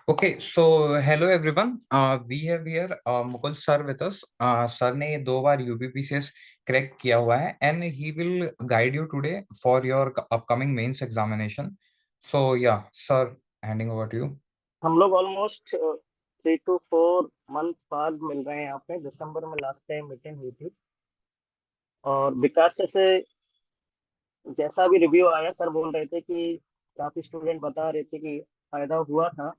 Okay, so hello everyone. We have here Mukul sir with us. Sir ने ये 2 बार UPPCS crack किया हुआ है and he will guide you today for your upcoming mains examination. So yeah, sir, handing over to you. हम लोग almost 3 to 4 month बाद मिल रहे हैं यहाँ पे। दिसंबर में लास्ट टाइम मीटिंग हुई थी और विकास सर से जैसा भी रिव्यू आया, सर बोल रहे थे कि काफी स्टूडेंट बता रहे थे कि फायदा हुआ था।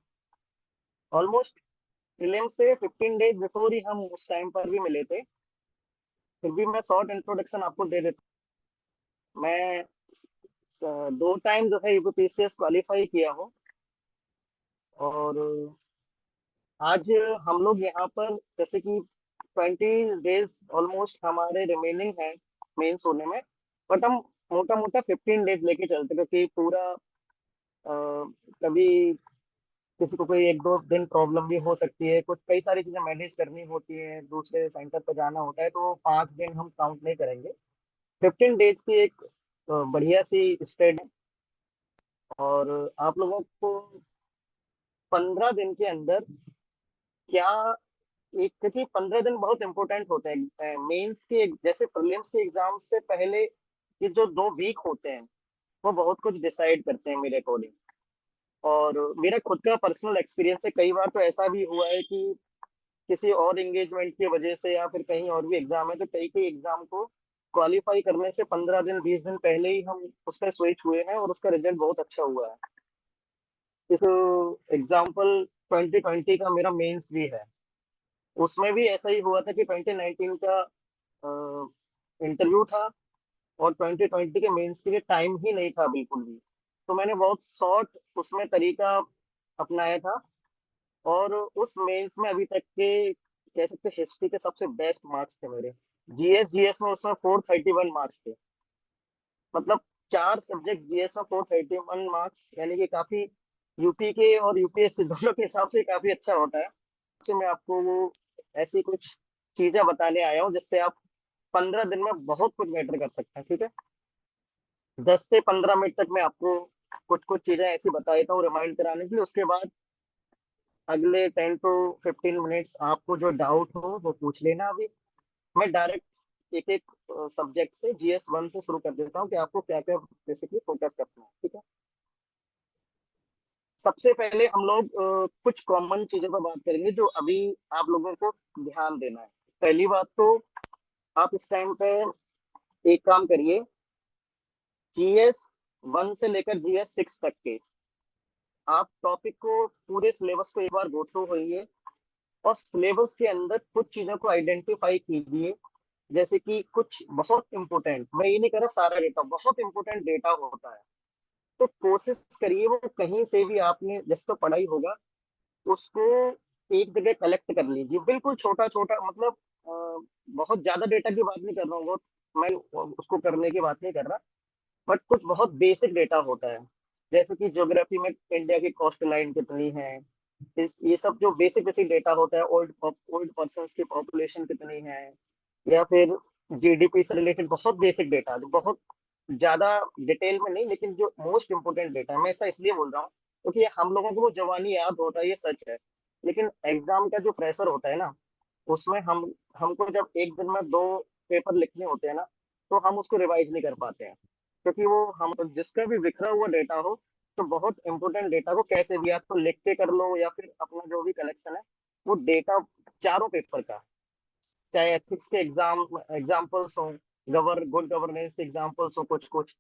ऑलमोस्ट प्रीलिम से 15 डेज बिफोर ही हम उस टाइम पर भी मिले थे। फिर भी मैं शॉर्ट इंट्रोडक्शन आपको दे देता हूँ। मैं 2 टाइम जो है यूपीपीसीएस क्वालिफाई किया हूँ और आज हम लोग यहाँ पर जैसे कि 20 डेज ऑलमोस्ट हमारे रिमेनिंग है मेंस होने में। बट हम मोटा मोटा 15 डेज लेके चलते क्योंकि पूरा कभी किसी को कोई 1-2 दिन प्रॉब्लम भी हो सकती है, कुछ कई सारी चीजें मैनेज करनी होती है, दूसरे सेंटर पर जाना होता है, तो 5 दिन हम काउंट नहीं करेंगे। 15 डेज की एक बढ़िया सी स्प्रेड है और आप लोगों को 15 दिन के अंदर क्या एक, क्योंकि 15 दिन बहुत इंपॉर्टेंट होते हैं मेंस के। जैसे प्रीलिम्स के एग्जाम से पहले ये जो 2 वीक होते हैं वो बहुत कुछ डिसाइड करते हैं मेरे अकॉर्डिंग। और मेरा खुद का पर्सनल एक्सपीरियंस है, कई बार तो ऐसा भी हुआ है कि किसी और एंगेजमेंट की वजह से या फिर कहीं और भी एग्जाम है तो कई कई एग्जाम को क्वालिफाई करने से 15 दिन 20 दिन पहले ही हम उस पर स्विच हुए हैं और उसका रिजल्ट बहुत अच्छा हुआ है। इस एग्जाम्पल 2020 का मेरा मेंस भी है। उसमें भी ऐसा ही हुआ था कि 2019 का इंटरव्यू था और 2020 के मेंस के लिए टाइम ही नहीं था बिल्कुल भी। तो मैंने बहुत शॉर्ट उसमें तरीका अपनाया था और उस मेंस में अभी तक के कह सकते हिस्ट्री के सबसे बेस्ट मार्क्स थे मेरे। जीएस में उसमें 431 मार्क्स थे। मतलब 4 सब्जेक्ट जीएस में 431 मार्क्स, यानी कि काफी यूपी के और यूपीएससी दोनों के हिसाब से काफी अच्छा होता है। तो मैं आपको वो ऐसी कुछ चीजें बताने आया हूँ जिससे आप 15 दिन में बहुत कुछ मैटर कर सकते हैं। ठीक है, 10 से 15 मिनट तक मैं आपको कुछ कुछ चीजें ऐसी बता देता हूँ रिमाइंड कराने के लिए। उसके बाद अगले 10 to 15 मिनट्स आपको जो डाउट हो वो पूछ लेना। अभी मैं डायरेक्ट एक एक सब्जेक्ट से जीएस 1 से शुरू कर देता हूँ कि आपको क्या क्या बेसिकली फोकस करना है। ठीक है, सबसे पहले हम लोग कुछ कॉमन चीजों पर बात करेंगे जो अभी आप लोगों को ध्यान देना है। पहली बात तो आप इस टाइम पे एक काम करिए, जीएस 1 से लेकर जीएस 6 तक के आप टॉपिक को, पूरे सिलेबस को एक बार गो थ्रू होइए और सिलेबस के अंदर कुछ चीजों को आइडेंटिफाई कीजिए। जैसे कि कुछ बहुत इंपॉर्टेंट, मैं ये नहीं कह रहा सारा डेटा, बहुत इंपॉर्टेंट डेटा होता है तो कोशिश करिए वो कहीं से भी आपने जैसे तो पढ़ाई होगा उसको एक जगह कलेक्ट कर लीजिए। बिल्कुल छोटा छोटा, मतलब बहुत ज्यादा डेटा की बात नहीं कर रहा हूँ, बहुत मैं उसको करने की बात नहीं कर रहा। बट कुछ बहुत बेसिक डेटा होता है, जैसे कि ज्योग्राफी में इंडिया की कोस्ट लाइन कितनी है, इस ये सब जो बेसिक बेसिक डेटा होता है, ओल्ड ओल्ड पर्सन की पॉपुलेशन कितनी है, या फिर जीडीपी से रिलेटेड बहुत बेसिक डेटा जो बहुत ज्यादा डिटेल में नहीं, लेकिन जो मोस्ट इंपोर्टेंट डेटा है। मैं ऐसा इसलिए बोल रहा हूँ क्योंकि हम लोगों को वो जवानी याद होता है, ये सच है। लेकिन एग्जाम का जो प्रेशर होता है ना, उसमें हमको जब एक दिन में 2 पेपर लिखने होते हैं ना, तो हम उसको रिवाइज नहीं कर पाते हैं। क्योंकि वो हम जिसका भी बिखरा हुआ डेटा हो, तो बहुत इंपॉर्टेंट डेटा को कैसे भी आप तो लिख के कर लो या फिर अपना जो भी कलेक्शन है वो डेटा चारों पेपर का, चाहे एथिक्स के एग्जाम्पल्स हो, गुड गवर्नेंस एग्जाम्पल्स हो, कुछ कुछ,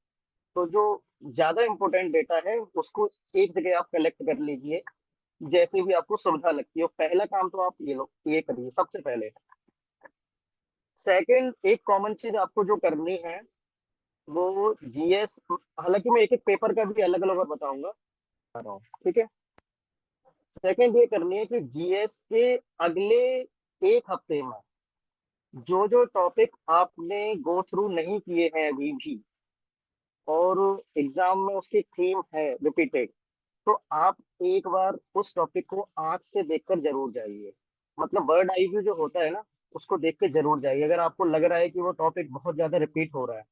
तो जो ज्यादा इंपॉर्टेंट डेटा है उसको एक जगह आप कलेक्ट कर लीजिए जैसे भी आपको सुविधा लगती है। पहला काम तो आप ये करिए सबसे पहले। सेकंड, एक कॉमन चीज आपको जो करनी है वो जीएस, हालांकि मैं एक एक पेपर का भी अलग अलग बताऊंगा, बता रहा हूँ, ठीक है। सेकंड ये करनी है कि जीएस के अगले एक हफ्ते में जो जो टॉपिक आपने गो थ्रू नहीं किए हैं अभी भी और एग्जाम में उसकी थीम है रिपीटेड, तो आप एक बार उस टॉपिक को आंख से देखकर जरूर जाइए। मतलब बर्ड आई व्यू जो होता है ना, उसको देख के जरूर जाइए अगर आपको लग रहा है कि वो टॉपिक बहुत ज्यादा रिपीट हो रहा है।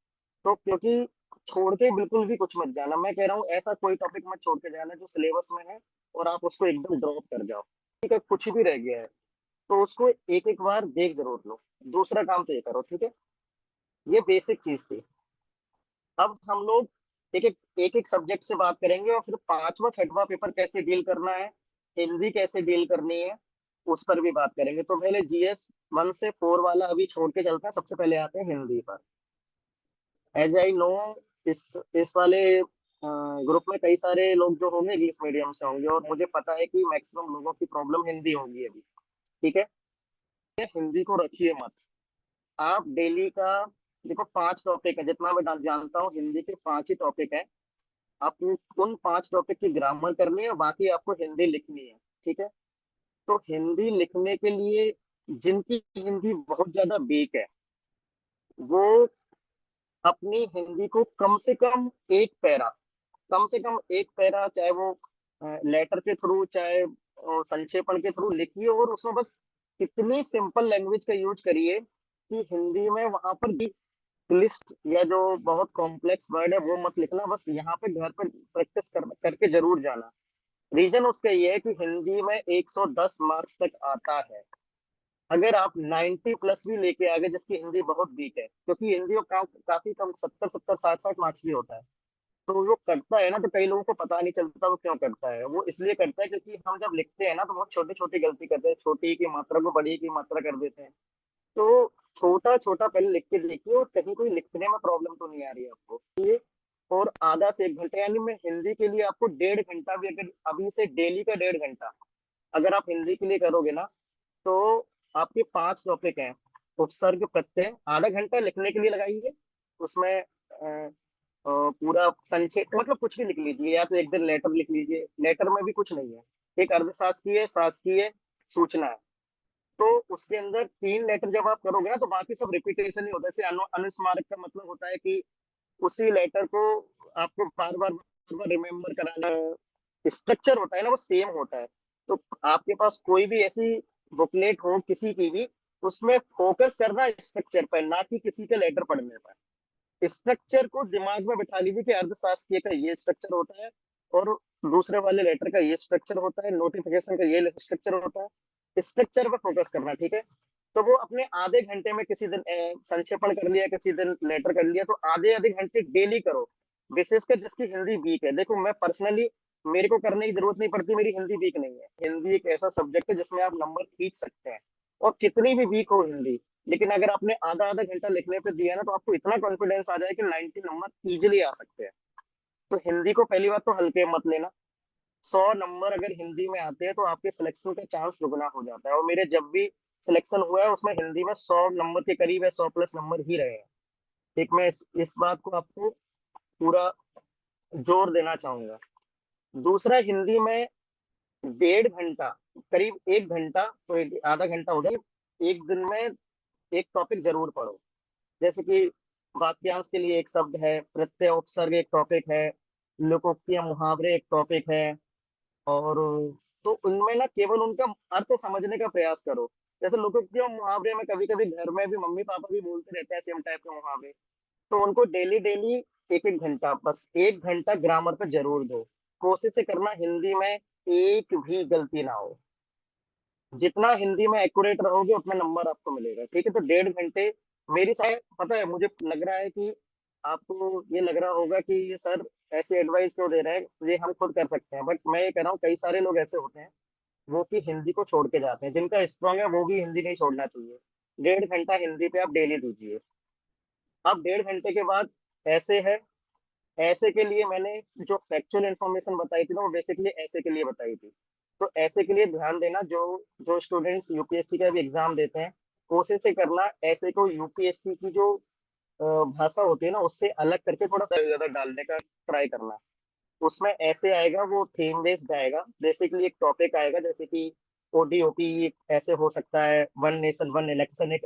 तो क्योंकि छोड़ के बिल्कुल भी कुछ मत जाना, मैं कह रहा हूँ ऐसा कोई टॉपिक मत छोड़ के जाना जो सिलेबस में है और आप उसको एकदम ड्रॉप कर जाओ, ठीक है, कुछ भी रह गया है तो उसको एक एक बार देख जरूर लो। दूसरा काम तो ये करो, ठीक है। ये बेसिक चीज थी। अब हम लोग एक एक सब्जेक्ट से बात करेंगे और फिर पांचवा छठवां पेपर कैसे डील करना है, हिंदी कैसे डील करनी है, उस पर भी बात करेंगे। तो पहले GS 1 से 4 वाला अभी छोड़ के चलते हैं, सबसे पहले आते हैं हिंदी पर। एज आई नो, इस वाले ग्रुप में कई सारे लोग जो होंगे इंग्लिश मीडियम से होंगे, और मुझे पता है कि मैक्सिमम लोगों की प्रॉब्लम हिंदी होगी अभी, ठीक है। हिंदी को रखिए मत। आप डेली का, देखो 5 टॉपिक है, जितना मैं जानता हूँ हिंदी के 5 ही टॉपिक है। आपको उन 5 टॉपिक की ग्रामर करनी है, बाकी आपको हिंदी लिखनी है, ठीक है। तो हिंदी लिखने के लिए जिनकी हिंदी बहुत ज्यादा वीक है, वो अपनी हिंदी को कम से कम एक पैरा, चाहे वो लेटर के थ्रू, चाहे संक्षेपण के थ्रू लिखिए, और उसमें बस इतनी सिंपल लैंग्वेज का यूज करिए कि हिंदी में वहां पर लिस्ट या जो बहुत कॉम्प्लेक्स वर्ड है वो मत लिखना। बस यहाँ पे घर पर प्रैक्टिस करके जरूर जाना। रीजन उसका ये है कि हिंदी में 110 मार्क्स तक आता है। अगर आप 90 प्लस भी लेके आ गए, जिसकी हिंदी बहुत वीक है, क्योंकि हिंदी को काफी कम 70 70 60 60 मार्क्स भी होता है। तो वो करता है ना, तो कई लोगों को पता नहीं चलता वो क्यों करता है। वो इसलिए करता है क्योंकि हम जब लिखते हैं ना तो बहुत छोटी छोटी गलती करते हैं, छोटी की मात्रा को बड़ी की मात्रा कर देते हैं। तो छोटा छोटा पहले लिख के देखिए, और कहीं कोई लिखने में प्रॉब्लम तो नहीं आ रही है आपको। और आधा से 1 घंटा, यानी मैं हिंदी के लिए आपको 1.5 घंटा भी, अगर अभी से डेली का 1.5 घंटा अगर आप हिंदी के लिए करोगे ना, तो आपके 5 टॉपिक हैं। उपसर्ग, प्रत्यय, आधा घंटा लिखने के लिए लगाइए। उसमें पूरा संक्षेप, मतलब कुछ भी लिख लीजिए, या तो एक दिन लेटर लिख लीजिए। लेटर में भी कुछ नहीं है, एक अर्धशासकीय, शासकीय, सूचना है। तो उसके अंदर 3 लेटर जब आप करोगे ना, तो बाकी सब रिपीटेशन ही होता है। जैसे अनुस्मारक का मतलब होता है कि उसी लेटर को आपको बार बार रिमेम्बर कराना। स्ट्रक्चर होता है ना, वो सेम होता है। तो आपके पास कोई भी ऐसी बुकलेट हो किसी की भी, उसमें फोकस करना स्ट्रक्चर पर, ना कि किसी का लेटर पढ़ने पर। स्ट्रक्चर को दिमाग में बिठा लीजिए कि अर्थशास्त्रीय का ये स्ट्रक्चर होता है, और दूसरे वाले लेटर का ये स्ट्रक्चर होता है, नोटिफिकेशन का ये स्ट्रक्चर होता है। स्ट्रक्चर पर फोकस करना, ठीक है। तो वो अपने आधे घंटे में किसी दिन संक्षेपण कर लिया, किसी दिन लेटर कर लिया, तो आधे आधे घंटे डेली करो। विशेषकर जिसकी हिंदी वीक है, देखो मैं पर्सनली, मेरे को करने की जरूरत नहीं पड़ती, मेरी हिंदी वीक नहीं है। हिंदी एक ऐसा सब्जेक्ट है जिसमें आप नंबर खींच सकते हैं, और कितनी भी वीक हो हिंदी, लेकिन अगर आपने आधा आधा घंटा लिखने पे दिया ना, तो आपको इतना कॉन्फिडेंस आ जाए कि 90 नंबर इजिली आ सकते हैं। तो हिंदी को पहली बात तो हल्के मत लेना। 100 नंबर अगर हिंदी में आते हैं तो आपके सिलेक्शन का चांस दुगना हो जाता है। और मेरे जब भी सिलेक्शन हुआ है उसमें हिंदी में 100 नंबर के करीब है, 100 प्लस नंबर ही रहे हैं। ठीक, मैं इस बात को आपको पूरा जोर देना चाहूंगा। दूसरा, हिंदी में 1.5 घंटा, करीब 1 घंटा, तो आधा घंटा हो गया, एक दिन में एक टॉपिक जरूर पढ़ो। जैसे कि वाक्यांश के लिए एक शब्द है, प्रत्यय उपसर्ग एक टॉपिक है, लोकोक्तियां मुहावरे एक टॉपिक है। और तो उनमें ना केवल उनका अर्थ समझने का प्रयास करो। जैसे लोकोक्तियां मुहावरे में कभी कभी घर में भी मम्मी पापा भी बोलते रहते हैं सेम टाइप के मुहावरे, तो उनको डेली डेली एक एक घंटा, बस 1 घंटा ग्रामर पे जरूर दो। कोशिश से करना हिंदी में एक भी गलती ना हो। जितना हिंदी में एक्यूरेट रहोगे उतना नंबर आपको मिलेगा, ठीक है। तो 1.5 घंटे मेरी शायद, पता है, मुझे लग रहा है कि आपको ये लग रहा होगा कि ये सर ऐसे एडवाइस क्यों दे रहे हैं, ये हम खुद कर सकते हैं। बट मैं ये कह रहा हूँ, कई सारे लोग ऐसे होते हैं वो कि हिंदी को छोड़ के जाते हैं, जिनका स्ट्रांग है वो भी हिंदी नहीं छोड़ना चाहिए। 1.5 घंटा हिंदी पे आप डेली दीजिए। अब 1.5 घंटे के बाद ऐसे है। ऐसे के लिए मैंने जो फैक्चुअल इंफॉर्मेशन बताई थी ना, वो बेसिकली ऐसे के लिए बताई थी। तो ऐसे के लिए ध्यान देना, जो जो स्टूडेंट्स यूपीएससी का भी एग्जाम देते हैं, कोशिश से करना ऐसे को यूपीएससी की जो भाषा होती है ना, उससे अलग करके थोड़ा ज्यादा डालने का ट्राई करना। उसमें ऐसे आएगा, वो थीम बेस्ड आएगा। बेसिकली एक टॉपिक आएगा, जैसे कि ओडीओपी ऐसे हो सकता है, वन नेशन वन इलेक्शन एक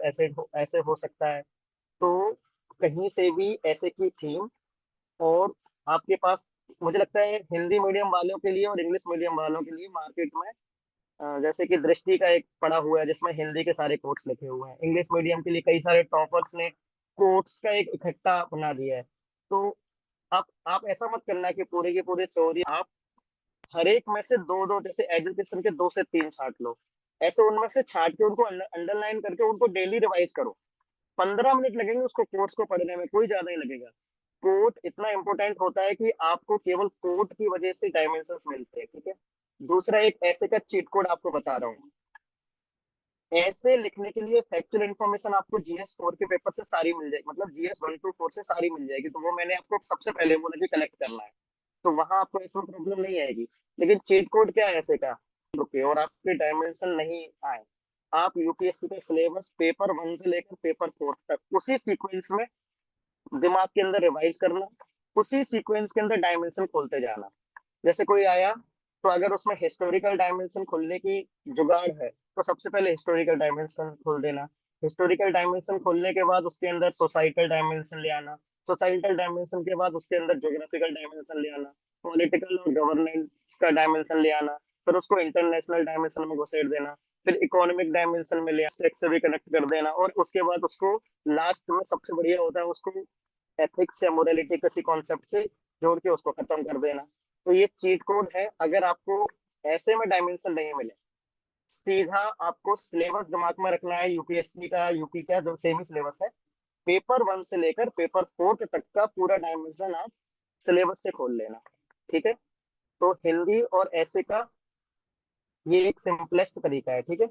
ऐसे हो सकता है। तो कहीं से भी ऐसे की थीम। और आपके पास, मुझे लगता है हिंदी मीडियम वालों के लिए और इंग्लिश मीडियम वालों के लिए मार्केट में जैसे कि दृष्टि का एक पड़ा हुआ है जिसमें हिंदी के सारे कोट्स लिखे हुए हैं। इंग्लिश मीडियम के लिए कई सारे टॉपर्स ने कोट्स का एक इकट्ठा बना दिया है। तो आप ऐसा मत करना कि पूरे की पूरी थ्योरी आप हर एक में से दो दो, जैसे एजुकेशन के 2 से 3 छांट लो, ऐसे उनमें से छांट के उनको अंडरलाइन करके उनको डेली रिवाइज करो। 15 मिनट लगेंगे उसको कोर्स को पढ़ने में, कोई ज्यादा नहीं लगेगा। कोट इतना इंपॉर्टेंट होता है कि आपको केवल कोट की वजह से डायमेंशंस मिलते हैं, ठीक है। दूसरा, एक ऐसे का चीट कोड आपको बता रहा हूँ। ऐसे लिखने के लिए फैक्चुअल इन्फॉर्मेशन आपको GS 4 के पेपर से सारी मिल जाएगी, मतलब GS 1 to 4 से सारी मिल जाएगी, तो वो मैंने आपको सबसे पहले बोला कि कलेक्ट करना है, तो वहां आपको इसमें प्रॉब्लम नहीं आएगी। लेकिन चीट कोड क्या है ऐसे का, रुके और आपके डायमेंशन नहीं आए, आप यूपीएससी का सिलेबस पेपर 1 से लेकर पेपर 4 तक उसी सीक्वेंस में दिमाग के अंदर रिवाइज करना, उसी सीक्वेंस के अंदर डायमेंशन खोलते जाना। जैसे कोई आया, तो अगर उसमें हिस्टोरिकल डायमेंशन खोलने की जुगाड़ है, तो सबसे पहले हिस्टोरिकल डायमेंशन खोल देना। हिस्टोरिकल डायमेंशन खोलने के बाद उसके अंदर सोसाइटल डायमेंशन ले आना। सोसाइटल डायमेंशन के बाद उसके अंदर ज्योग्राफिकल डायमेंशन ले आना। पॉलिटिकल और गवर्नेंस का डायमेंशन ले आना। फिर उसको इंटरनेशनल डायमेंशन में घुसेड़ देना। फिर इकोनॉमिक डायमेंशन में ले आना, से भी कनेक्ट कर देना, और उसके बाद उसको लास्ट में सबसे बढ़िया होता है उसको एथिक्स या मोरालिटी किसी कॉन्सेप्ट से जोड़ के उसको खत्म कर देना। तो ये चीट कोड है। अगर आपको ऐसे में डायमेंशन नहीं मिले, सीधा आपको सिलेबस दिमाग में रखना है यूपीएससी का, यूपी का जो सेमी सिलेबस है, पेपर 1 से लेकर पेपर 4 तक का पूरा डायमेंशन आप सिलेबस से खोल लेना, ठीक है। तो हिंदी और ऐसे का ये एक सिंपलेस्ट तरीका है, ठीक है।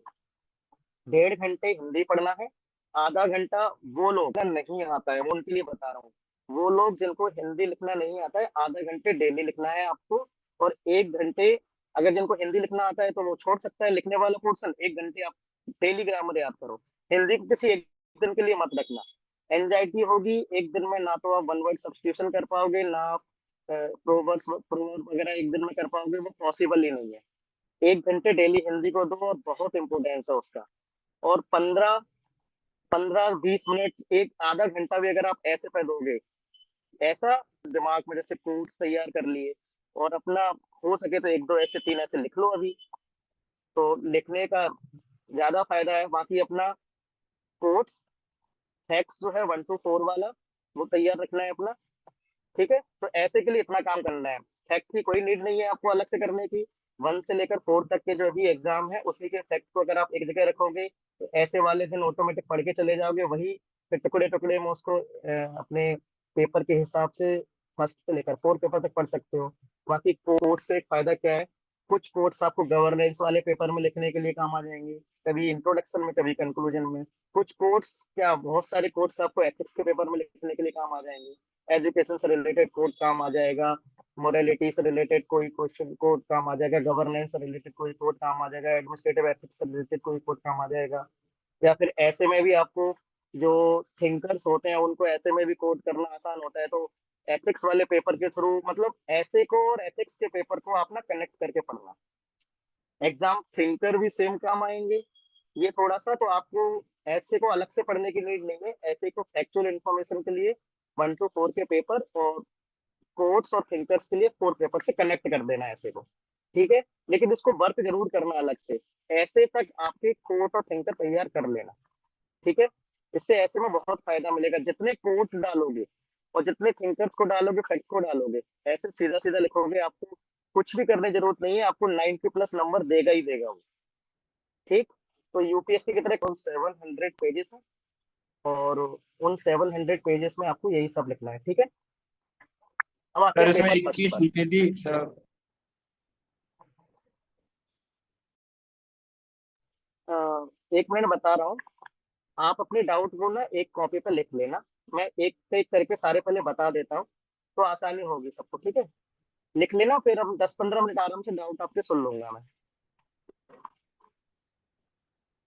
1.5 घंटे हिंदी पढ़ना है, आधा घंटा वो लोग नहीं आता है, वो उनके लिए बता रहा हूँ, वो लोग जिनको हिंदी लिखना नहीं आता है, आधा घंटे डेली लिखना है आपको। और 1 घंटे, अगर जिनको हिंदी लिखना आता है तो वो छोड़ सकता है लिखने वाला पोर्शन, 1 घंटे आप डेली ग्रामर याद करो। हिंदी को किसी एक दिन के लिए मत रखना, एंजाइटी होगी एक दिन में, ना तो आप वन वर्ड सब्स्टिट्यूशन कर पाओगे, ना आप प्रोवर्ब्स प्रोवर्ब वगैरह एक दिन में कर पाओगे, वो पॉसिबल ही नहीं है। 1 घंटे डेली हिंदी को दो, और बहुत इंपॉर्टेंस है उसका। और 15 15 20 मिनट, एक आधा घंटा भी अगर आप ऐसे पे दोगे, ऐसा दिमाग में जैसे कोट्स तैयार कर लिए, और अपना हो सके तो एक दो ऐसे तीन ऐसे लिख लो अभी, तो लिखने का ज्यादा फायदा है। बाकी अपना कोट्स फैक्ट्स जो है 1 to 4 वाला, वो तैयार रखना है अपना, ठीक है। तो ऐसे के लिए इतना काम करना है। फैक्ट की कोई नीड नहीं है आपको अलग से करने की। 1 से लेकर 4 तक के जो भी एग्जाम है, उसी के फैक्ट को अगर आप एक जगह रखोगे, तो ऐसे वाले दिन ऑटोमेटिक पढ़ के चले जाओगे वही, फिर टुकड़े टुकड़े में उसको अपने पेपर के हिसाब से 1 से लेकर 4 पेपर तक पढ़ सकते हो। बाकी कोर्स से एक फायदा क्या है, कुछ कोर्स आपको गवर्नेंस वाले पेपर में लिखने के लिए काम आ जाएंगे, कभी इंट्रोडक्शन में, कभी कंक्लूजन में। कुछ कोर्स क्या, बहुत सारे कोर्स आपको एथिक्स के पेपर में लिखने के लिए काम आ जाएंगे। एजुकेशन से रिलेटेड कोड काम आ जाएगा, मोरालिटी से रिलेटेड कोई क्वेश्चन कोड काम आ जाएगा, गवर्नेंस से रिलेटेड कोई कोड काम आ जाएगा, एडमिनिस्ट्रेटिव एथिक्स से रिलेटेड कोई कोड काम आ जाएगा। या फिर ऐसे में भी आपको जो थिंकर्स होते हैं उनको ऐसे में भी कोड करना आसान होता है, तो एथिक्स वाले पेपर के थ्रू, मतलब ऐसे को और एथिक्स के पेपर को आप ना कनेक्ट करके पढ़ना, एग्जाम थिंकर भी सेम काम आएंगे। ये थोड़ा सा तो आपको ऐसे को अलग से पढ़ने की नीड नहीं है, ऐसे को फैक्चुअल इन्फॉर्मेशन के लिए 1 to 4 के पेपर, और कोर्ट्स और थिंकर्स के लिए 4 पेपर से कनेक्ट कर देना है ऐसे को, ठीक है। लेकिन इसको वर्क जरूर करना अलग से, ऐसे तक आपके कोर्ट और थिंकर तैयार कर लेना, ठीक है। इससे ऐसे में बहुत फायदा मिलेगा, जितने कोर्ट डालोगे और जितने थिंकर्स को डालोगे, फैक्ट को डालोगे, ऐसे सीधा सीधा लिखोगे, आपको कुछ भी करने की जरूरत नहीं है, आपको 90+ नंबर देगा ही देगा वो, ठीक। तो यूपीएससी की तरह कुल 700 पेजेस है, और उन 700 पेजेस में आपको यही सब लिखना है, ठीक है। अब आते सर हैं इसमें पेपर एक फर्स्ट चीज पर। पूछनी थी सर। अ, एक मिनट बता रहा हूँ, आप अपने डाउट को ना एक कॉपी पे लिख लेना, मैं एक एक करके सारे पहले बता देता हूँ, तो आसानी होगी सबको, ठीक है। लिख लेना, फिर हम 10 15 मिनट आराम से डाउट आपके सुन लूंगा मैं।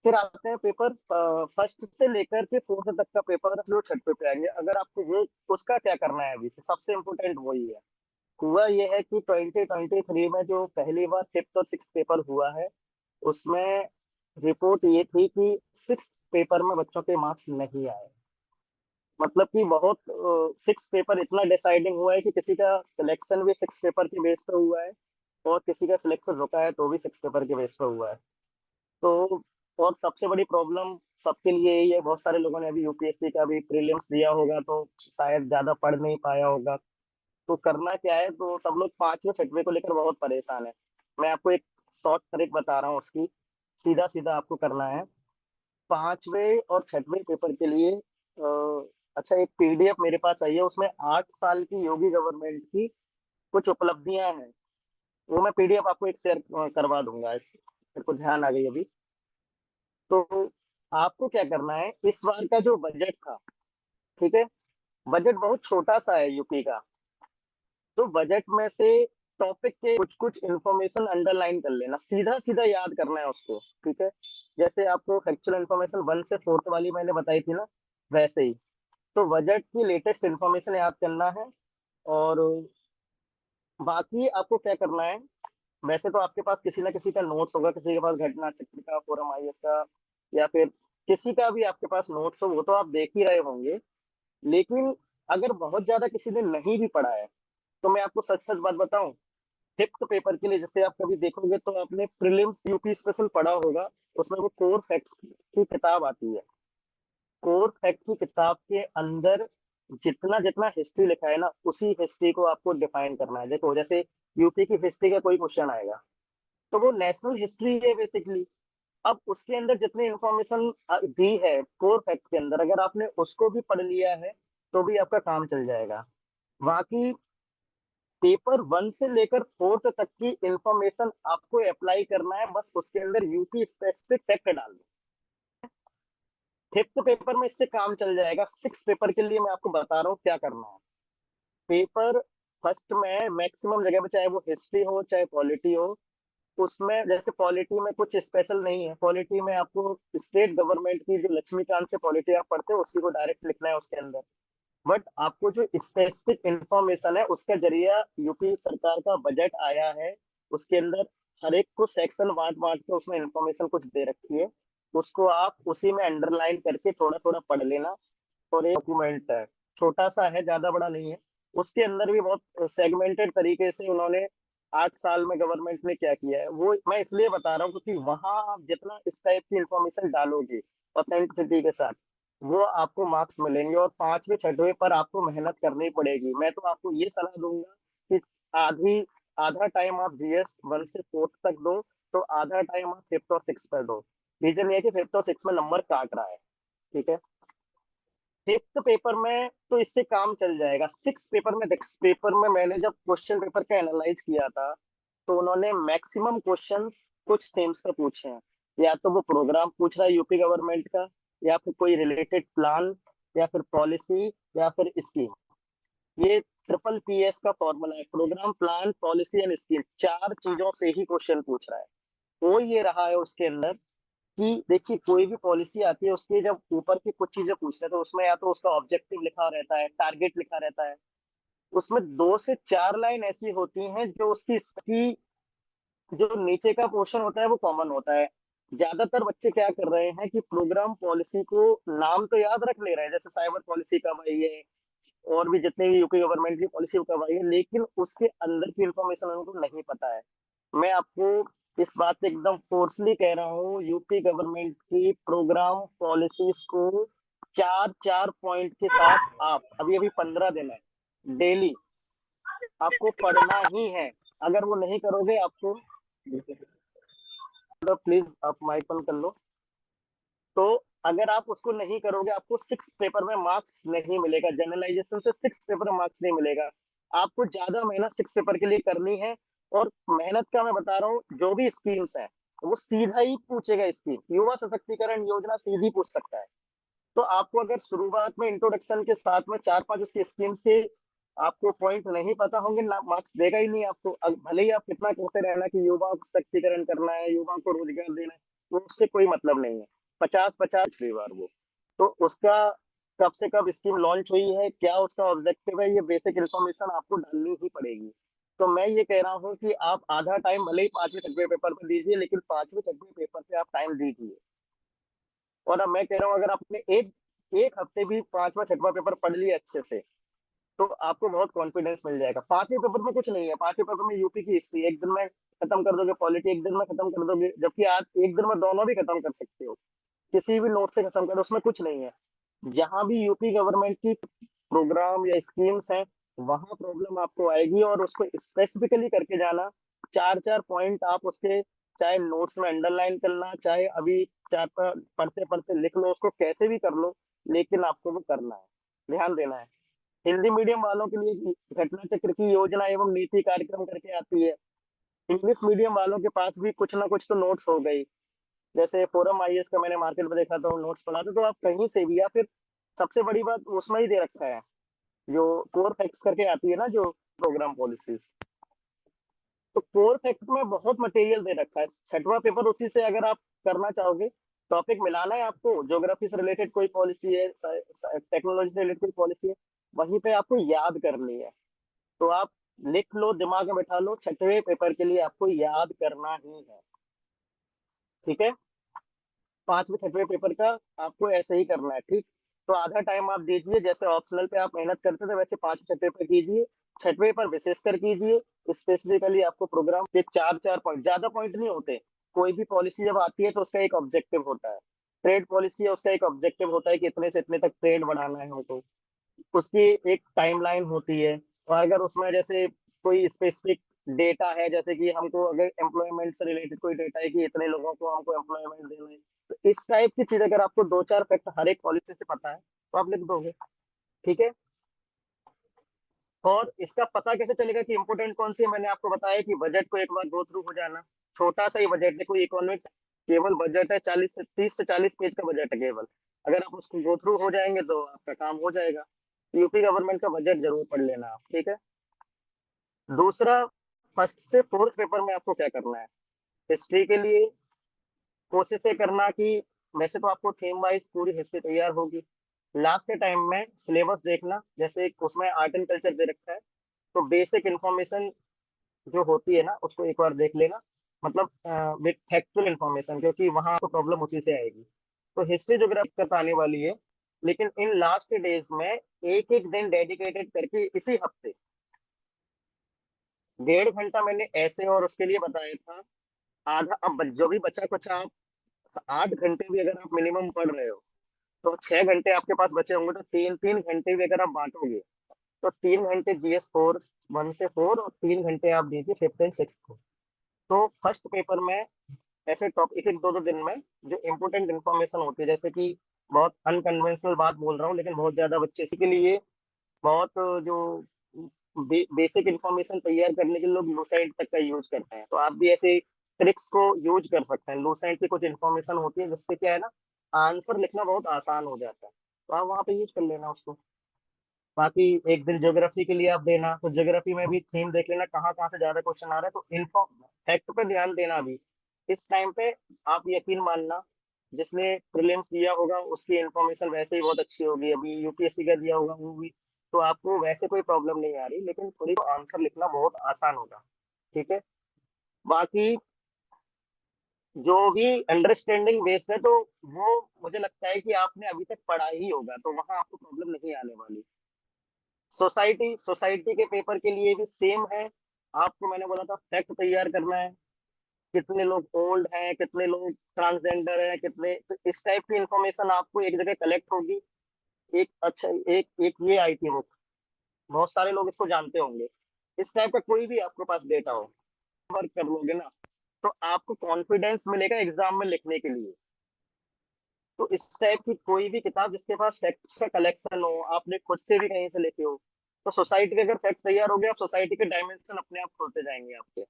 फिर आते हैं पेपर फर्स्ट से लेकर के 4th तक का पेपर जो छठ पे आएंगे, अगर आपको वो, उसका क्या करना है अभी से, सबसे इम्पोर्टेंट वही है। हुआ ये है कि 2023 में जो पहली बार 5th और 6th पेपर हुआ है, उसमें रिपोर्ट ये थी कि 6th पेपर में बच्चों के मार्क्स नहीं आए। मतलब कि बहुत 6th पेपर इतना डिसाइडिंग हुआ है कि किसी का सिलेक्शन भी 6th पेपर के बेस पे हुआ है, और किसी का सिलेक्शन रुका है तो भी 6th पेपर के बेस पे हुआ है। तो और सबसे बड़ी प्रॉब्लम सबके लिए यही है, बहुत सारे लोगों ने अभी यूपीएससी का भी प्रीलिम्स दिया होगा, तो शायद ज्यादा पढ़ नहीं पाया होगा, तो करना क्या है, तो सब लोग पांचवें छठवें को लेकर बहुत परेशान है। मैं आपको एक शॉर्ट ट्रिक बता रहा हूँ उसकी, सीधा सीधा आपको करना है। पांचवें और छठवें पेपर के लिए अच्छा, एक पीडीएफ मेरे पास आई है, उसमें 8 साल की योगी गवर्नमेंट की कुछ उपलब्धियां हैं। वो मैं पीडीएफ आपको एक शेयर करवा दूंगा, इस मेरे को ध्यान आ गई अभी। तो आपको क्या करना है, इस बार का जो बजट था, ठीक है, बजट बहुत छोटा सा है यूपी का। तो बजट में से टॉपिक के कुछ कुछ इंफॉर्मेशन अंडरलाइन कर लेना, सीधा सीधा याद करना है उसको, ठीक है। जैसे आपको फैक्चुअल इंफॉर्मेशन 1 से 4 वाली मैंने बताई थी ना, वैसे ही। तो बजट की लेटेस्ट इंफॉर्मेशन याद करना है। और बाकी आपको क्या करना है, वैसे तो आपके पास किसी ना किसी का नोट्स होगा, किसी के पास घटना चक्र का, फोरम आईएएस का, या फिर किसी का भी आपके पास नोट्स हो, वो तो आप देख ही रहे होंगे। लेकिन अगर बहुत ज्यादा किसी ने नहीं भी पढ़ा है, तो मैं आपको सच सच बात बताऊं, फिफ्थ पेपर के लिए जैसे आप कभी देखोगे तो आपने प्रीलिम्स यूपी स्पेशल पढ़ा होगा, उसमें वो कोर फैक्ट्स की किताब आती है। कोर फैक्ट की किताब के अंदर जितना जितना हिस्ट्री लिखा है ना, उसी हिस्ट्री को आपको डिफाइन करना है। देखो, जैसे यूपी की हिस्ट्री का कोई क्वेश्चन आएगा, तो वो नेशनल हिस्ट्री है बेसिकली। अब उसके अंदर जितनी इंफॉर्मेशन दी है कोर फैक्ट के अंदर, अगर आपने उसको भी पढ़ लिया है, तो भी आपका काम चल जाएगा। बाकी पेपर 1 से लेकर 4th तक की इंफॉर्मेशन आपको अप्लाई करना है, बस उसके अंदर यूपी स्पेसिफिक फैक्ट डाल दो। फिफ्थ पेपर में इससे काम चल जाएगा। सिक्स पेपर के लिए मैं आपको बता रहा हूँ क्या करना है। पेपर फर्स्ट में मैक्सिमम जगह पे, चाहे वो हिस्ट्री हो चाहे पॉलिटी हो, उसमें जैसे पॉलिटी में कुछ स्पेशल नहीं है। पॉलिटी में आपको स्टेट गवर्नमेंट की जो लक्ष्मीकांत से पॉलिटी आप पढ़ते हो, उसी को डायरेक्ट लिखना है उसके अंदर। बट आपको जो स्पेसिफिक इंफॉर्मेशन है, उसका जरिया यूपी सरकार का बजट आया है, उसके अंदर हर एक को सेक्शन बांट बांट के उसमें इंफॉर्मेशन कुछ दे रखी है। उसको आप उसी में अंडरलाइन करके थोड़ा थोड़ा पढ़ लेना। और एक डॉक्यूमेंट है, छोटा सा है, ज्यादा बड़ा नहीं है। उसके अंदर भी बहुत सेगमेंटेड तरीके से उन्होंने 8 साल में गवर्नमेंट ने क्या किया है, वो मैं इसलिए बता रहा हूँ क्योंकि वहां आप जितना इस टाइप की इंफॉर्मेशन डालोगे ऑथेंटिसिटी के साथ, वो आपको मार्क्स मिलेंगे। और पांचवे छठवे पर आपको मेहनत करनी पड़ेगी। मैं तो आपको ये सलाह दूंगा कि आधी आधा टाइम आप जीएस 1 से 4 तक दो, तो आधा टाइम आप फिफ्थ और सिक्स पर दो। रीजन ये है कि फिफ्थ और सिक्स में नंबर काट रहा है, ठीक है। फिफ्थ पेपर में तो इससे काम चल जाएगा। सिक्स पेपर में, सिक्स पेपर में मैंने जब क्वेश्चन पेपर का एनालाइज किया था, तो उन्होंने मैक्सिमम क्वेश्चंस कुछ थीम्स पे पूछे हैं। या तो वो प्रोग्राम पूछ रहा है यूपी गवर्नमेंट का, या फिर कोई रिलेटेड प्लान, या फिर पॉलिसी, या फिर स्कीम। ये ट्रिपल पीएस का फॉर्मूला है, programme, plan, policy and scheme. चार चीजों से ही क्वेश्चन पूछ रहा है। वो ये रहा है उसके अंदर कि देखिए, कोई भी पॉलिसी आती है, उसके जब ऊपर की कुछ चीजें पूछते हैं, तो उसमें या तो उसका ऑब्जेक्टिव लिखा रहता है, टारगेट लिखा रहता है। उसमें 2 से 4 लाइन ऐसी होती हैं जो उसकी जो नीचे का पोर्शन होता है वो कॉमन होता है। ज्यादातर बच्चे क्या कर रहे हैं कि प्रोग्राम पॉलिसी को नाम तो याद रख ले रहे हैं, जैसे साइबर पॉलिसी कब आई है, और भी जितने भी यूपी गवर्नमेंट की पॉलिसी कब आई है, लेकिन उसके अंदर की इंफॉर्मेशन उनको नहीं पता है। मैं आपको इस बात पे एकदम फोर्सली कह रहा हूँ, यूपी गवर्नमेंट की प्रोग्राम पॉलिसीज को चार चार पॉइंट के साथ आप अभी अभी 15 दिन है, डेली आपको पढ़ना ही है। अगर वो नहीं करोगे आपको, तो प्लीज आप माइक बंद कर लो। तो अगर आप उसको नहीं करोगे, आपको सिक्स पेपर में मार्क्स नहीं मिलेगा, जनरलाइजेशन से सिक्स पेपर में मार्क्स नहीं मिलेगा। आपको ज्यादा मेहनत सिक्स पेपर के लिए करनी है। और मेहनत का मैं बता रहा हूँ, जो भी स्कीम्स है वो सीधा ही पूछेगा। स्कीम युवा सशक्तिकरण योजना सीधी पूछ सकता है। तो आपको अगर शुरुआत में इंट्रोडक्शन के साथ में चार पांच उसकी स्कीम्स के आपको पॉइंट नहीं पता होंगे ना, मार्क्स देगा ही नहीं आपको। भले ही आप कितना कहते रहना कि युवा को सशक्तिकरण करना है, युवा को रोजगार देना है, तो उससे कोई मतलब नहीं है। 50-50 पिछली बार वो, तो उसका कब से कब स्कीम लॉन्च हुई है, क्या उसका ऑब्जेक्टिव है, ये बेसिक इन्फॉर्मेशन आपको डालनी ही पड़ेगी। तो मैं ये कह रहा हूँ कि आप आधा टाइम भले ही पांचवें छठवें पेपर पर दीजिए, लेकिन पांचवें छठवें पेपर पे आप टाइम दीजिए। और अब मैं कह रहा हूँ, अगर आपने एक एक हफ्ते भी पांचवा छठवां पेपर पढ़ लिया अच्छे से, तो आपको बहुत कॉन्फिडेंस मिल जाएगा। पांचवें पेपर में कुछ नहीं है, पांचवें पेपर में यूपी की हिस्ट्री एक दिन में खत्म कर दोगे, पॉलिटी एक दिन में खत्म कर दोगे, जबकि आज एक दिन में दोनों भी खत्म कर सकते हो, किसी भी नोट से खत्म करो, उसमें कुछ नहीं है। जहां भी यूपी गवर्नमेंट की प्रोग्राम या स्कीम्स हैं, वहां प्रॉब्लम आपको आएगी, और उसको स्पेसिफिकली करके जाना। चार चार पॉइंट आप उसके, चाहे नोट्स में अंडरलाइन करना, चाहे अभी चार पढ़ते पढ़ते लिख लो, उसको कैसे भी कर लो, लेकिन आपको वो करना है, ध्यान देना है। हिंदी मीडियम वालों के लिए घटना चक्र की योजना एवं नीति कार्यक्रम करके आती है। इंग्लिश मीडियम वालों के पास भी कुछ ना कुछ तो नोट्स हो गई। जैसे फोरम आईएएस का मैंने मार्केट में देखा था, नोट्स पढ़ा था, तो आप कहीं से भी, या फिर सबसे बड़ी बात उसमें ही दे रखा है, जो कोर फैक्ट्स करके आती है ना, जो प्रोग्राम पॉलिसीज। तो कोर फैक्ट में बहुत मटेरियल दे रखा है, छठवां पेपर उसी से अगर आप करना चाहोगे। टॉपिक मिलाना है आपको, ज्योग्राफी से रिलेटेड कोई पॉलिसी है, टेक्नोलॉजी से रिलेटेड कोई पॉलिसी है, वहीं पे आपको याद करनी है। तो आप लिख लो, दिमाग में बैठा लो, छठवें पेपर के लिए आपको याद करना ही है। ठीक है, पांचवें छठवें पेपर का आपको ऐसे ही करना है, ठीक। तो आधा टाइम आप दीजिए, जैसे ऑप्शनल पे आप मेहनत करते थे वैसे पांचवें छठवें पे कीजिए। छठवें पर विशेषकर कीजिए। स्पेसिफिकली आपको प्रोग्राम के चार चार पॉइंट, ज्यादा पॉइंट नहीं होते। कोई भी पॉलिसी जब आती है तो उसका एक ऑब्जेक्टिव होता है। ट्रेड पॉलिसी है, उसका एक ऑब्जेक्टिव होता है कि इतने से इतने तक ट्रेड बढ़ाना है हमको। उसकी एक टाइमलाइन होती है। और अगर उसमें जैसे कोई स्पेसिफिक डेटा है, जैसे कि हमको अगर एम्प्लॉयमेंट से रिलेटेड कोई डेटा है कि इतने लोगों को हमको एम्प्लॉयमेंट देना है, तो इस टाइप की चीज अगर आपको दो चार फैक्ट हर एक पॉलिसी से पता है तो आप लिख दोगे। ठीक है। और इसका पता कैसे चलेगा कि इंपोर्टेंट कौन सी है, मैंने आपको बताया कि बजट को एक बार गो थ्रू हो जाना। छोटा सा ही बजट है, कोई इकोनॉमिक्स केवल बजट है, 30 से 40 पेज का बजट है केवल। अगर आप उसको गो थ्रू हो जाएंगे तो आपका काम हो जाएगा। यूपी गवर्नमेंट का बजट जरूर पढ़ लेना आप, ठीक है। दूसरा, फर्स्ट से फोर्थ पेपर में आपको क्या करना है, हिस्ट्री के लिए कोशिश ये करना कि, वैसे तो आपको थीम वाइज पूरी हिस्ट्री तैयार होगी, लास्ट के टाइम में सिलेबस देखना, जैसे उसमें आर्ट एंड कल्चर दे रखा है, तो बेसिक इन्फॉर्मेशन जो होती है ना उसको एक बार देख लेना। मतलब विद फैक्चुअल इन्फॉर्मेशन, क्योंकि वहां आपको प्रॉब्लम उसी से आएगी। तो हिस्ट्री ज्योग्राफी दिक्कत आने वाली है, लेकिन इन लास्ट के डेज में एक एक दिन डेडिकेटेड करके इसी हफ्ते 1.5 घंटा मैंने ऐसे और उसके लिए बताया था। आधा अब जो भी बचा कुछ आप 8 घंटे भी अगर आप मिनिमम पढ़ रहे हो, तो 6 घंटे आपके पास बचे होंगे, तो 3 3 घंटे भी अगर आप बांटोगे, तो 3 घंटे जीएस फोर, 1 से 4, और 3 घंटे आप दीजिए फिफ्थ एंड सिक्स को। तो फर्स्ट पेपर में ऐसे टॉपिक एक एक दो दो दिन में जो इम्पोर्टेंट इन्फॉर्मेशन होती है, जैसे कि बहुत अनकन्वेंशनल बात बोल रहा हूँ, लेकिन बहुत ज्यादा बच्चे इसी के लिए बहुत जो बेसिक इंफॉर्मेशन तैयार करने के लिए लोग लूसेंट तक का यूज करते हैं, तो आप भी ऐसे ट्रिक्स को यूज कर सकते हैं। लूसेंट की कुछ इन्फॉर्मेशन होती है जिससे क्या है ना, आंसर लिखना बहुत आसान हो जाता है, तो आप वहां पे यूज कर लेना उसको। बाकी एक दिन ज्योग्राफी के लिए आप देना, तो ज्योग्राफी में भी थीम देख लेना कहाँ कहाँ से ज्यादा क्वेश्चन आ रहा है, तो इन्फॉ फैक्ट पे ध्यान देना अभी इस टाइम पे। आप यकीन मानना, जिसने प्रीलिम्स दिया होगा उसकी इन्फॉर्मेशन वैसे ही बहुत अच्छी होगी, अभी यूपीएससी का दिया होगा वो भी, तो आपको वैसे कोई प्रॉब्लम नहीं आ रही, लेकिन थोड़ी आंसर लिखना बहुत आसान होगा। ठीक है। बाकी जो भी अंडरस्टैंडिंग बेस्ड है, तो वो मुझे लगता है कि आपने अभी तक पढ़ा ही होगा, तो वहां आपको प्रॉब्लम नहीं आने वाली। सोसाइटी सोसाइटी के पेपर के लिए भी सेम है। आपको मैंने बोला था फैक्ट तैयार करना है, कितने लोग ओल्ड हैं, कितने लोग ट्रांसजेंडर हैं, कितने, तो इस टाइप की इंफॉर्मेशन आपको एक जगह कलेक्ट होगी। एक अच्छा, एक एक ये आई थी बुक, बहुत सारे लोग इसको जानते होंगे। इस टाइप का कोई भी आपके पास डेटा हो, वर्क कर लोगे ना, तो आपको कॉन्फिडेंस मिलेगा एग्जाम में लिखने के लिए। तो इस टाइप की कोई भी किताब जिसके पास फैक्ट्स का कलेक्शन हो, आपने खुद से भी कहीं से लिखे हो, तो सोसाइटी के अगर फैक्ट तैयार हो गए, आप सोसाइटी के डायमेंशन अपने आप खोलते जाएंगे आपके।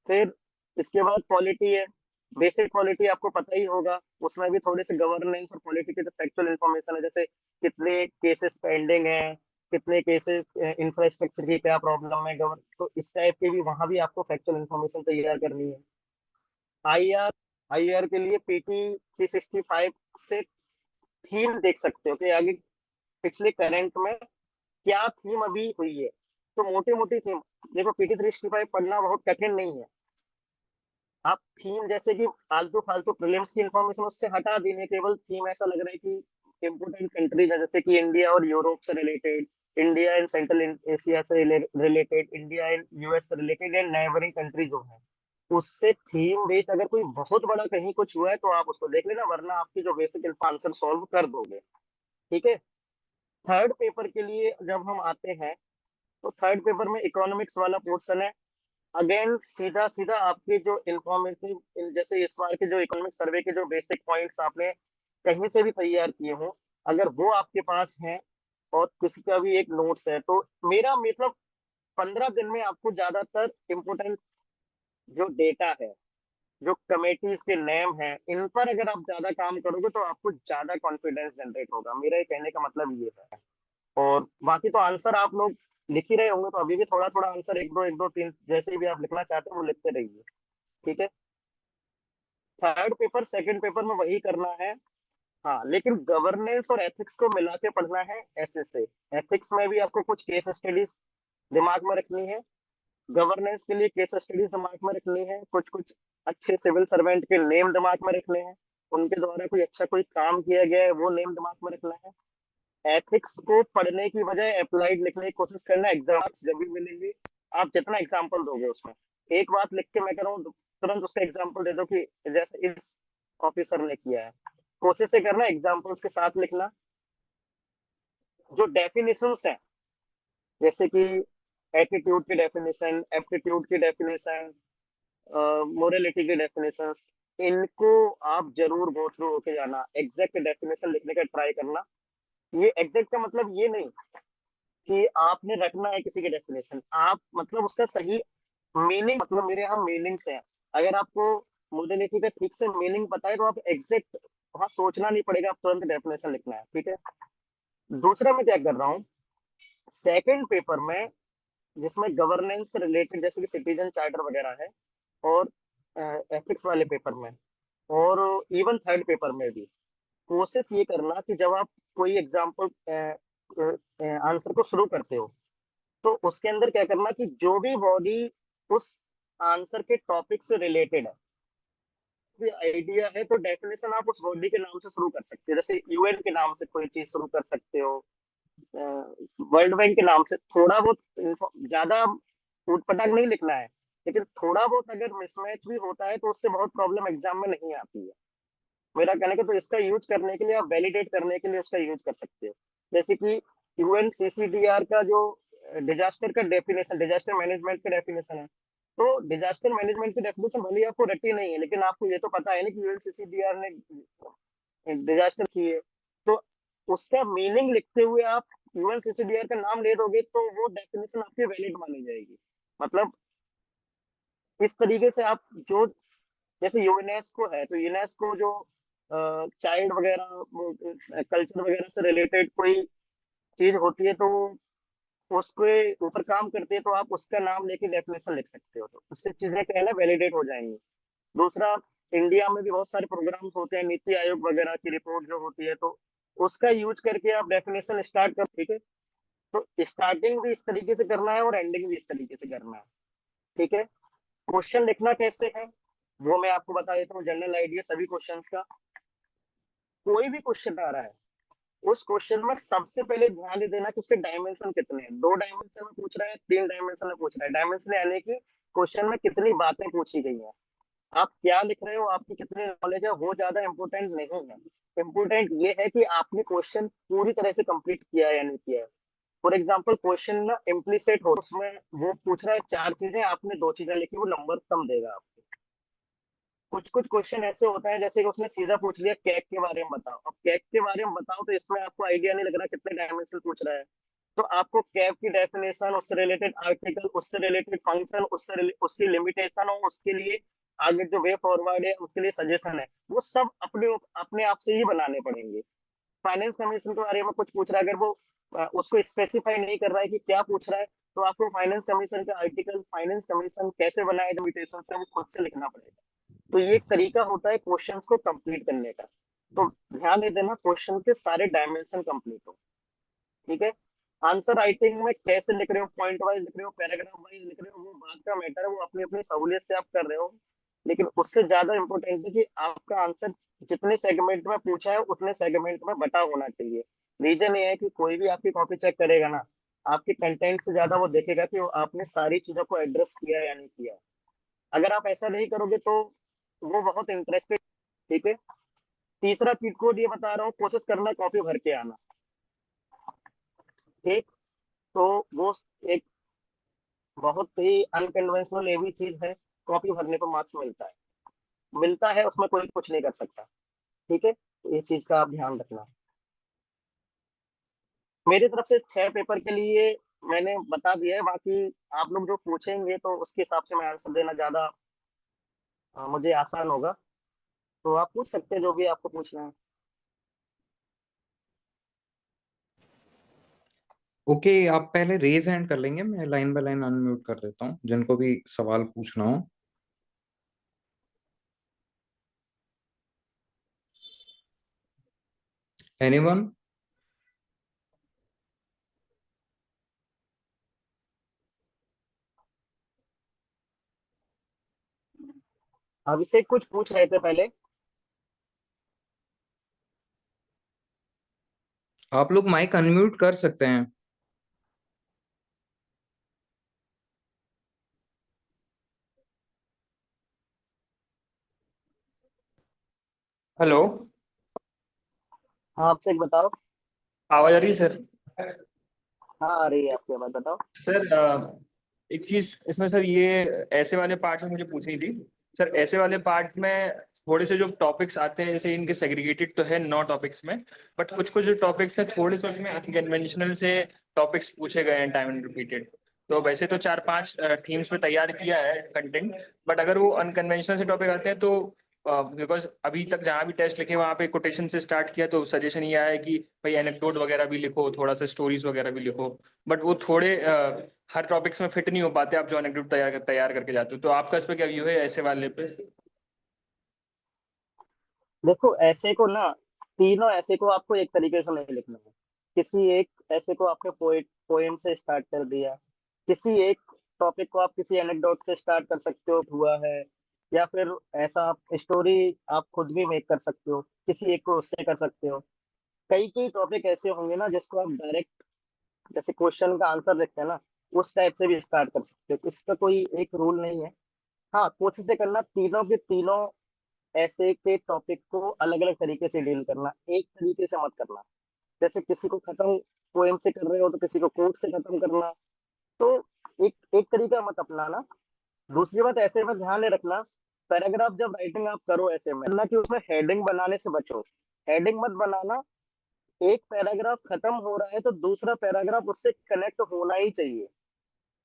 फिर इसके बाद पॉलिटी है। बेसिक पॉलिटी आपको पता ही होगा, उसमें भी थोड़े से गवर्नेंस और पॉलिटी के जो फैक्चुअल इन्फॉर्मेशन है, जैसे कितने केसेस पेंडिंग है, कितने केसेस इंफ्रास्ट्रक्चर की क्या प्रॉब्लम है, गवर्न, तो इस टाइप के भी वहां भी आपको फैक्चुअल इन्फॉर्मेशन तैयार करनी है। आईआर आईआर के लिए पीटी 365 से थीम देख सकते हो कि आगे पिछले करंट में क्या थीम अभी हुई है, तो मोटी मोटी थीम। देखो, पीटी 365 पढ़ना बहुत कठिन नहीं है। आप थीम जैसे कि फालतू फालतू प्रीलिम्स की इंफॉर्मेशन उससे हटा देने, केवल थीम ऐसा लग रहा है कि इम्पोर्टेंट कंट्रीज है, जैसे कि इंडिया और यूरोप से related, India and central Asia से रिलेटेड, इंडिया एंड यूएस से रिलेटेड, एंड नेबरिंग कंट्री जो है, उससे थीम बेस्ड अगर कोई बहुत बड़ा कहीं कुछ हुआ है तो आप उसको देख लेना, वरना आपकी जो बेसिक आंसर सॉल्व कर दोगे। ठीक है। थर्ड पेपर के लिए जब हम आते हैं, तो थर्ड पेपर में इकोनॉमिक्स वाला पोर्शन है। अगेन सीधा सीधा आपके जो इंफॉर्मेटिव, जैसे इस बार के जो इकोनॉमिक सर्वे के जो बेसिक पॉइंट्स आपने कहीं से भी तैयार किए हो, अगर वो आपके पास हैं और किसी का भी एक नोट्स है, तो मेरा मतलब 15 दिन में आपको ज्यादातर इम्पोर्टेंट जो डेटा है, जो कमेटीज के नेम है, इन पर अगर आप ज्यादा काम करोगे तो आपको ज्यादा कॉन्फिडेंस जनरेट होगा। मेरा ये कहने का मतलब ये है। और बाकी तो आंसर आप लोग लिख ही रहे होंगे, तो अभी भी थोड़ा थोड़ा आंसर एक दो तीन जैसे भी आप लिखना चाहते हो वो लिखते रहिए। ठीक है। थर्ड पेपर सेकंड पेपर में वही करना है। हाँ, लेकिन गवर्नेंस और एथिक्स को मिला के पढ़ना है ऐसे से। एथिक्स में भी आपको कुछ केस स्टडीज दिमाग में रखनी है, गवर्नेंस के लिए केस स्टडीज दिमाग में रखनी है, कुछ कुछ अच्छे सिविल सर्वेंट के नेम दिमाग में रखने हैं, उनके द्वारा कोई अच्छा कोई काम किया गया है वो नेम दिमाग में रखना है। एथिक्स को पढ़ने की बजाय अप्लाइड लिखने की कोशिश करना। एग्जाम जब भी मिलेंगे, आप जितना एग्जाम्पल दोगे उसमें, एक बात लिख के मैं कह रहा हूँ तुरंत उसका एग्जाम्पल दे दो कि जैसे इस ऑफिसर ने किया है। कोशिश ये करना एग्जाम्पल्स के साथ लिखना। जो डेफिनेशंस हैं, जैसे कि एटीट्यूड की डेफिनेशन, एप्टीट्यूड की डेफिनेशन, मोरालिटी की डेफिनेशंस, इनको आप जरूर गो थ्रू होके जाना। एग्जैक्ट डेफिनेशन लिखने का ट्राई करना। ये एग्जैक्ट का मतलब ये नहीं कि आपने रखना है किसी की डेफिनेशन, आप मतलब उसका सही मीनिंग, मतलब मेरे यहाँ मीनिंग्स है। अगर आपको मोरालिटी का ठीक से मीनिंग पता है तो आप एग्जैक्ट वहां सोचना नहीं पड़ेगा, आप तुरंत डेफिनेशन लिखना है। ठीक है। दूसरा मैं क्या कर रहा हूँ, सेकंड पेपर में जिसमें गवर्नेंस से रिलेटेड जैसे कि सिटीजन चार्टर वगैरह है, और एथिक्स वाले पेपर में, और इवन थर्ड पेपर में भी कोशिश ये करना कि जब आप कोई एग्जाम्पल आंसर को शुरू करते हो, तो उसके अंदर क्या करना कि जो भी बॉडी उस आंसर के टॉपिक से रिलेटेड है, कोई आइडिया है, तो डेफिनेशन आप उस बॉडी के नाम से शुरू कर सकते हो। जैसे यूएन के नाम से कोई चीज शुरू कर सकते हो, वर्ल्ड बैंक के नाम से। थोड़ा बहुत ज्यादा उटपटांग नहीं लिखना है, लेकिन थोड़ा बहुत अगर मिसमैच भी होता है तो उससे बहुत प्रॉब्लम एग्जाम में नहीं आती है। मेरा कहने का तो इसका यूज करने के लिए, आप वैलिडेट करने के लिए उसका यूज कर सकते हो। जैसे कि यूएनसीसीडीआर का जो डिजास्टर का डेफिनेशन, डिजास्टर मैनेजमेंट का डेफिनेशन है, तो डिजास्टर मैनेजमेंट की डेफिनेशन भले ही आपको रटी नहीं है, लेकिन आपको ये तो पता है ना कि यूएनसीसीडीआर ने डिजास्टर की है, तो उसका मीनिंग लिखते हुए आप यूएनसीसीडीआर का नाम ले दोगे तो वो डेफिनेशन आपकी वैलिड मानी जाएगी। मतलब इस तरीके से आप जो, जैसे यूनेस्को है तो यूनेस्को जो चाइल्ड वगैरह कल्चर वगैरह से रिलेटेड कोई चीज होती है, तो उसके ऊपर काम करती है, तो आप उसका नाम लेके डेफिनेशन लिख सकते हो, तो उससे चीजें क्या है ना वैलिडेट हो जाएंगी। दूसरा, इंडिया में भी बहुत सारे प्रोग्राम्स होते हैं, नीति आयोग वगैरह की रिपोर्ट जो होती है, तो उसका यूज करके आप डेफिनेशन स्टार्ट कर। ठीक है। तो स्टार्टिंग भी इस तरीके से करना है और एंडिंग भी इस तरीके से करना है। ठीक है। क्वेश्चन लिखना कैसे है वो मैं आपको बता देता हूँ, जनरल आइडिया सभी क्वेश्चंस का। कोई भी क्वेश्चन आ रहा है, उस क्वेश्चन में सबसे पहले ध्यान दे देना कि उसके डायमेंशन कितने हैं। 2 डायमेंशन में पूछ रहा है, 3 डायमेंशन में पूछ रहा है। डायमेंशन यानी कि क्वेश्चन में कितनी बातें पूछी गई हैं, आप क्या लिख रहे हो, आपकी कितनी नॉलेज है, वो ज्यादा इंपॉर्टेंट नहीं है। इंपॉर्टेंट ये है कि आपने क्वेश्चन पूरी तरह से कंप्लीट किया है या नहीं किया है। फॉर एग्जाम्पल क्वेश्चन ना इम्प्लीसिट हो, उसमें वो पूछ रहा है 4 चीजें, आपने 2 चीजें लिखी, वो नंबर कम देगा आपको। कुछ कुछ क्वेश्चन ऐसे होता है जैसे कि उसने सीधा पूछ लिया केक के बारे में बताओ, अब केक के बारे में बताओ तो इसमें आपको आइडिया नहीं लग रहा कितने डायमेंशन पूछ रहा है। तो आपको कैप की डेफिनेशन, उससे रिलेटेड आर्टिकल, उससे रिलेटेड फंक्शन, उसकी लिमिटेशन और उसके लिए आगे जो वे फॉरवर्ड है, उसके लिए सजेशन है, वो सब अपने अपने आप से ही बनाने पड़ेंगे। फाइनेंस कमीशन के बारे में कुछ पूछ रहा है, अगर वो उसको स्पेसिफाई नहीं कर रहा है कि क्या पूछ रहा है, तो आपको फाइनेंस कमीशन का आर्टिकल, फाइनेंस कमीशन कैसे बनाए, लिमिटेशन से वो खुद से लिखना पड़ेगा। तो ये एक तरीका होता है क्वेश्चंस को कंप्लीट करने का। तो ध्यान दे देना क्वेश्चन के सारे डायमेंशन कंप्लीट हो। ठीक है। आंसर राइटिंग में कैसे लिख रहे हो, पॉइंट वाइज लिख रहे हो, पैराग्राफ वाइज लिख रहे हो, वो बात का मैटर है, वो अपनी अपनी सहूलियत से आप कर रहे हो। लेकिन उससे ज्यादा इंपॉर्टेंट है कि आपका आंसर जितने सेगमेंट में पूछा है उतने सेगमेंट में बटा होना चाहिए। रीजन ये है कि कोई भी आपकी कॉपी चेक करेगा ना, आपके कंटेंट से ज्यादा वो देखेगा कि वो आपने सारी चीजों को एड्रेस किया या नहीं किया। अगर आप ऐसा नहीं करोगे तो वो बहुत इंटरेस्टेड। ठीक है। तीसरा चीट कोड ये बता रहा हूँ, कोशिश करना कॉपी भर के आना। ठीक। तो वो एक बहुत ही अनकन्वेंशनल ये भी चीज है, कॉपी भरने पर मार्क्स मिलता है, उसमें कोई कुछ नहीं कर सकता। ठीक है, तो इस चीज का आप ध्यान रखना। मेरी तरफ से 6 पेपर के लिए मैंने बता दिया है, बाकी आप लोग जो पूछेंगे तो उसके हिसाब से मैं आंसर देना ज्यादा मुझे आसान होगा। तो आप पूछ सकते हैं जो भी आपको पूछना है। ओके, आप पहले रेज हैंड कर लेंगे, मैं लाइन बाय लाइन अनम्यूट कर देता हूँ जिनको भी सवाल पूछना हो। एनीवन? अभिषेक कुछ पूछ रहे थे पहले। आप लोग माइक अनम्यूट कर सकते हैं। हेलो। हाँ अभिषेक बताओ। आवाज आ रही है सर? हाँ आ रही है, आपकी आवाज बताओ। सर एक चीज इसमें सर, ये ऐसे वाले पार्ट में मुझे पूछनी थी। सर ऐसे वाले पार्ट में थोड़े से जो टॉपिक्स आते हैं, जैसे इनके सेग्रीगेटेड तो है 9 टॉपिक्स में, बट कुछ कुछ जो टॉपिक्स हैं थोड़े से उसमें अनकन्वेंशनल से टॉपिक्स पूछे गए हैं, टाइम एंड रिपीटेड। तो वैसे तो 4-5 थीम्स में तैयार किया है कंटेंट, बट अगर वो अनकन्वेंशनल से टॉपिक आते हैं तो बिकॉज अभी तक जहाँ भी टेस्ट लिखे वहाँ पे कोटेशन से स्टार्ट किया, तो सजेशन ये आया कि भाई एनेक्डोट वगैरह भी लिखो, थोड़ा सा स्टोरीज वगैरह भी लिखो। बट वो थोड़े हर टॉपिक्स में फिट नहीं हो पाते आप जो एनेक्डोट तैयार करके जाते हो। तो आपका इस पे क्या व्यू है ऐसे वाले पे? देखो ऐसे को ना, तीनों ऐसे को आपको एक तरीके से नहीं लिखना है। किसी एक ऐसे को आपने पोएम से स्टार्ट कर दिया, किसी एक टॉपिक को आप किसी एनेक्डोट से स्टार्ट कर सकते हो, हुआ है, या फिर ऐसा आप स्टोरी आप खुद भी मेक कर सकते हो, किसी एक को उससे कर सकते हो। कई कई टॉपिक ऐसे होंगे ना जिसको आप डायरेक्ट, जैसे क्वेश्चन का आंसर लिखते हैं ना, उस टाइप से भी स्टार्ट कर सकते हो। इसका कोई एक रूल नहीं है। हाँ कोशिश से करना तीनों के तीनों ऐसे के टॉपिक को अलग अलग तरीके से डील करना, एक तरीके से मत करना। जैसे किसी को खत्म पोएम से कर रहे हो तो किसी को कोट से खत्म करना। तो एक एक तरीका मत अपनाना। दूसरी बात, ऐसे में ध्यान में रखना, पैराग्राफ जब राइटिंग आप करो ऐसे में ना, कि उसमें हेडिंग बनाने से बचो। हेडिंग मत बनाना। एक पैराग्राफ खत्म हो रहा है तो दूसरा पैराग्राफ उससे कनेक्ट होना ही चाहिए।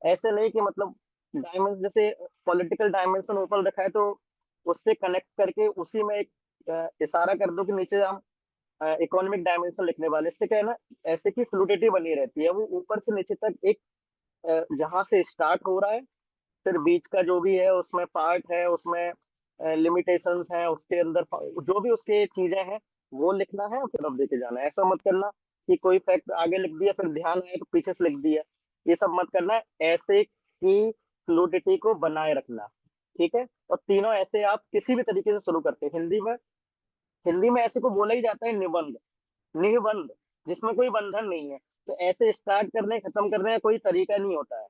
ऐसे नहीं कि मतलब डायमेंशन, जैसे पॉलिटिकल डायमेंशन ऊपर रखा है तो उससे कनेक्ट करके उसी में एक इशारा कर दो कि नीचे हम इकोनॉमिक डायमेंशन लिखने वाले। इससे क्या है ना, ऐसे की फ्लूडिटी बनी रहती है, वो ऊपर से नीचे तक एक जहां से स्टार्ट हो रहा है, फिर बीच का जो भी है उसमें पार्ट है, उसमें लिमिटेशंस हैं, उसके अंदर जो भी उसके चीजें हैं वो लिखना है, और फिर अब देके जाना है। ऐसा मत करना कि कोई फैक्ट आगे लिख दिया फिर ध्यान आया तो पीछे से लिख दिया। ये सब मत करना है। ऐसे की फ्लूडिटी को बनाए रखना। ठीक है। और तीनों ऐसे आप किसी भी तरीके से शुरू करते हैं। हिंदी में ऐसे को बोला ही जाता है निबंध, निबंध, जिसमें कोई बंधन नहीं है। तो ऐसे स्टार्ट करने खत्म करने का कोई तरीका नहीं होता है।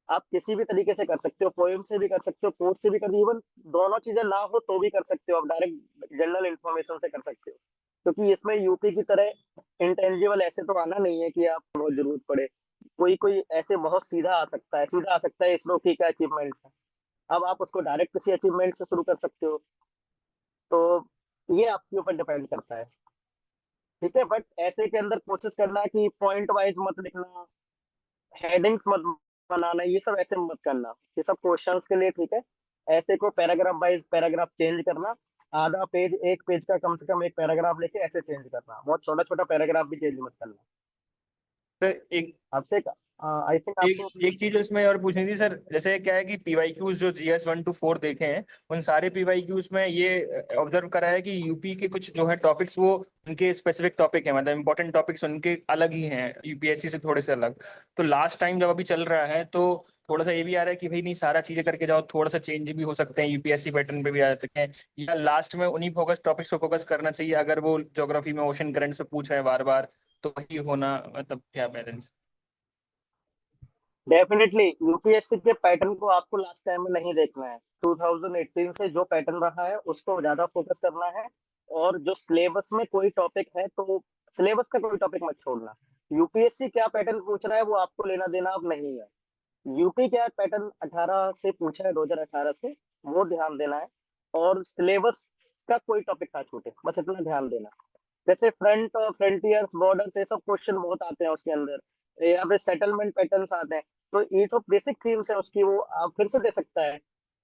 आप किसी भी तरीके से कर सकते हो, पोएम से भी कर सकते हो, कोट से भी कर, इवन दोनों चीजें ना हो तो भी कर सकते हो, आप डायरेक्ट जनरल इंफॉर्मेशन से कर सकते हो। क्योंकि इसमें यूपी की तरह इंटेंजिबल ऐसे तो आना नहीं है कि आप बहुत जरूरत पड़े। कोई कोई ऐसे बहुत सीधा आ सकता है, सीधा आ सकता है इसरो की क्या अचीवमेंट्स है, अब आप उसको डायरेक्ट किसी अचीवमेंट से शुरू कर सकते हो। तो ये आपके ऊपर डिपेंड करता है। ठीक है, बट ऐसे के अंदर कोशिश करना कि पॉइंट वाइज मत लिखना, हेडिंग्स मत बनाना, ये सब ऐसे मत करना। ये सब क्वेश्चंस के लिए ठीक है। ऐसे को पैराग्राफ वाइज पैराग्राफ चेंज करना, आधा पेज, एक पेज का कम से कम एक पैराग्राफ लेके ऐसे चेंज करना, बहुत छोटा छोटा पैराग्राफ भी चेंज मत करना। सर एक आपसे आई थिंक आपको। एक एक चीज इसमें और पूछनी थी सर। जैसे क्या है कि पीवाईक्यूज जो जीएस 1 to 4 देखे हैं, उन सारे पीवाईक्यूज में ये ऑब्जर्व करा है कि यूपी के कुछ जो है टॉपिक्स वो उनके स्पेसिफिक टॉपिक है, मतलब इंपॉर्टेंट टॉपिक्स उनके अलग ही हैं यूपीएससी से थोड़े से अलग। तो लास्ट टाइम जब अभी चल रहा है तो थोड़ा सा ये भी आ रहा है कि भाई नहीं सारा चीजें करके जाओ, थोड़ा सा चेंज भी हो सकते हैं, यूपीएससी पैटर्न पे भी आ सकते हैं, या लास्ट में उन्हीं फोकस टॉपिक्स पे फोकस करना चाहिए अगर वो ज्योग्राफी में ओशन करंट्स पे पूछ रहे हैं बार बार, तो वही होना मतलब क्या बैलेंस? डेफिनेटली यूपीएससी के पैटर्न को आपको लास्ट टाइम में नहीं देखना है। 2018 से जो पैटर्न रहा है उसको ज्यादा फोकस करना है। और जो सिलेबस में कोई टॉपिक है तो सिलेबस का कोई टॉपिक मत छोड़ना। यूपीएससी क्या पैटर्न पूछ रहा है वो आपको लेना देना अब नहीं है। यूपी क्या पैटर्न 18 से पूछा है, 2018 से, वो ध्यान देना है। और सिलेबस का कोई टॉपिक ना छूटे, बस इतना ध्यान देना। जैसे फ्रंटियर्स बॉर्डर्स ये सब क्वेश्चन बहुत आते हैं उसके अंदर, या फिर सेटलमेंट पैटर्न्स आते हैं, तो ये तो बेसिक थीम्स है उसकी, वो आप फिर से दे सकता है।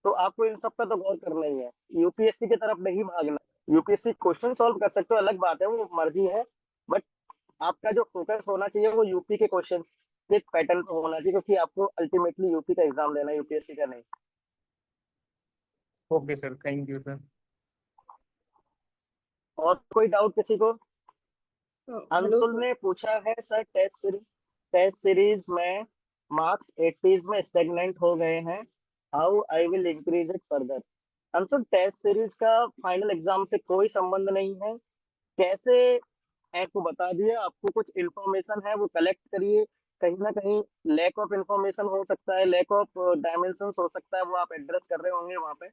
तो आपको इन सब पर तो गौर करना ही है, यूपीएससी की तरफ नहीं भागना। यूपीएससी क्वेश्चन सॉल्व कर सकते हो, अलग बात है, वो मर्जी है। बट आपका जो फोकस होना चाहिए वो यूपी के क्वेश्चन के पैटर्न पे होना चाहिए, क्योंकि आपको अल्टीमेटली यूपी का एग्जाम देना है, यूपीएससी का नहीं। Okay sir, thank you sir. और कोई डाउट किसी को? Hello Anshul sir. ने पूछा है सर, टेस्ट सीरीज में मार्क्स 80s में स्टेगनेंट हो गए हैं, how I will increase it further. Anshul, test series का फाइनल एग्जाम से कोई संबंध नहीं है। कैसे, आपको बता दिया, आपको कुछ इन्फॉर्मेशन है वो कलेक्ट करिए। कहीं ना कहीं लैक ऑफ इन्फॉर्मेशन हो सकता है, लैक ऑफ डायमेंशन हो सकता है, वो आप एड्रेस कर रहे होंगे वहां पे।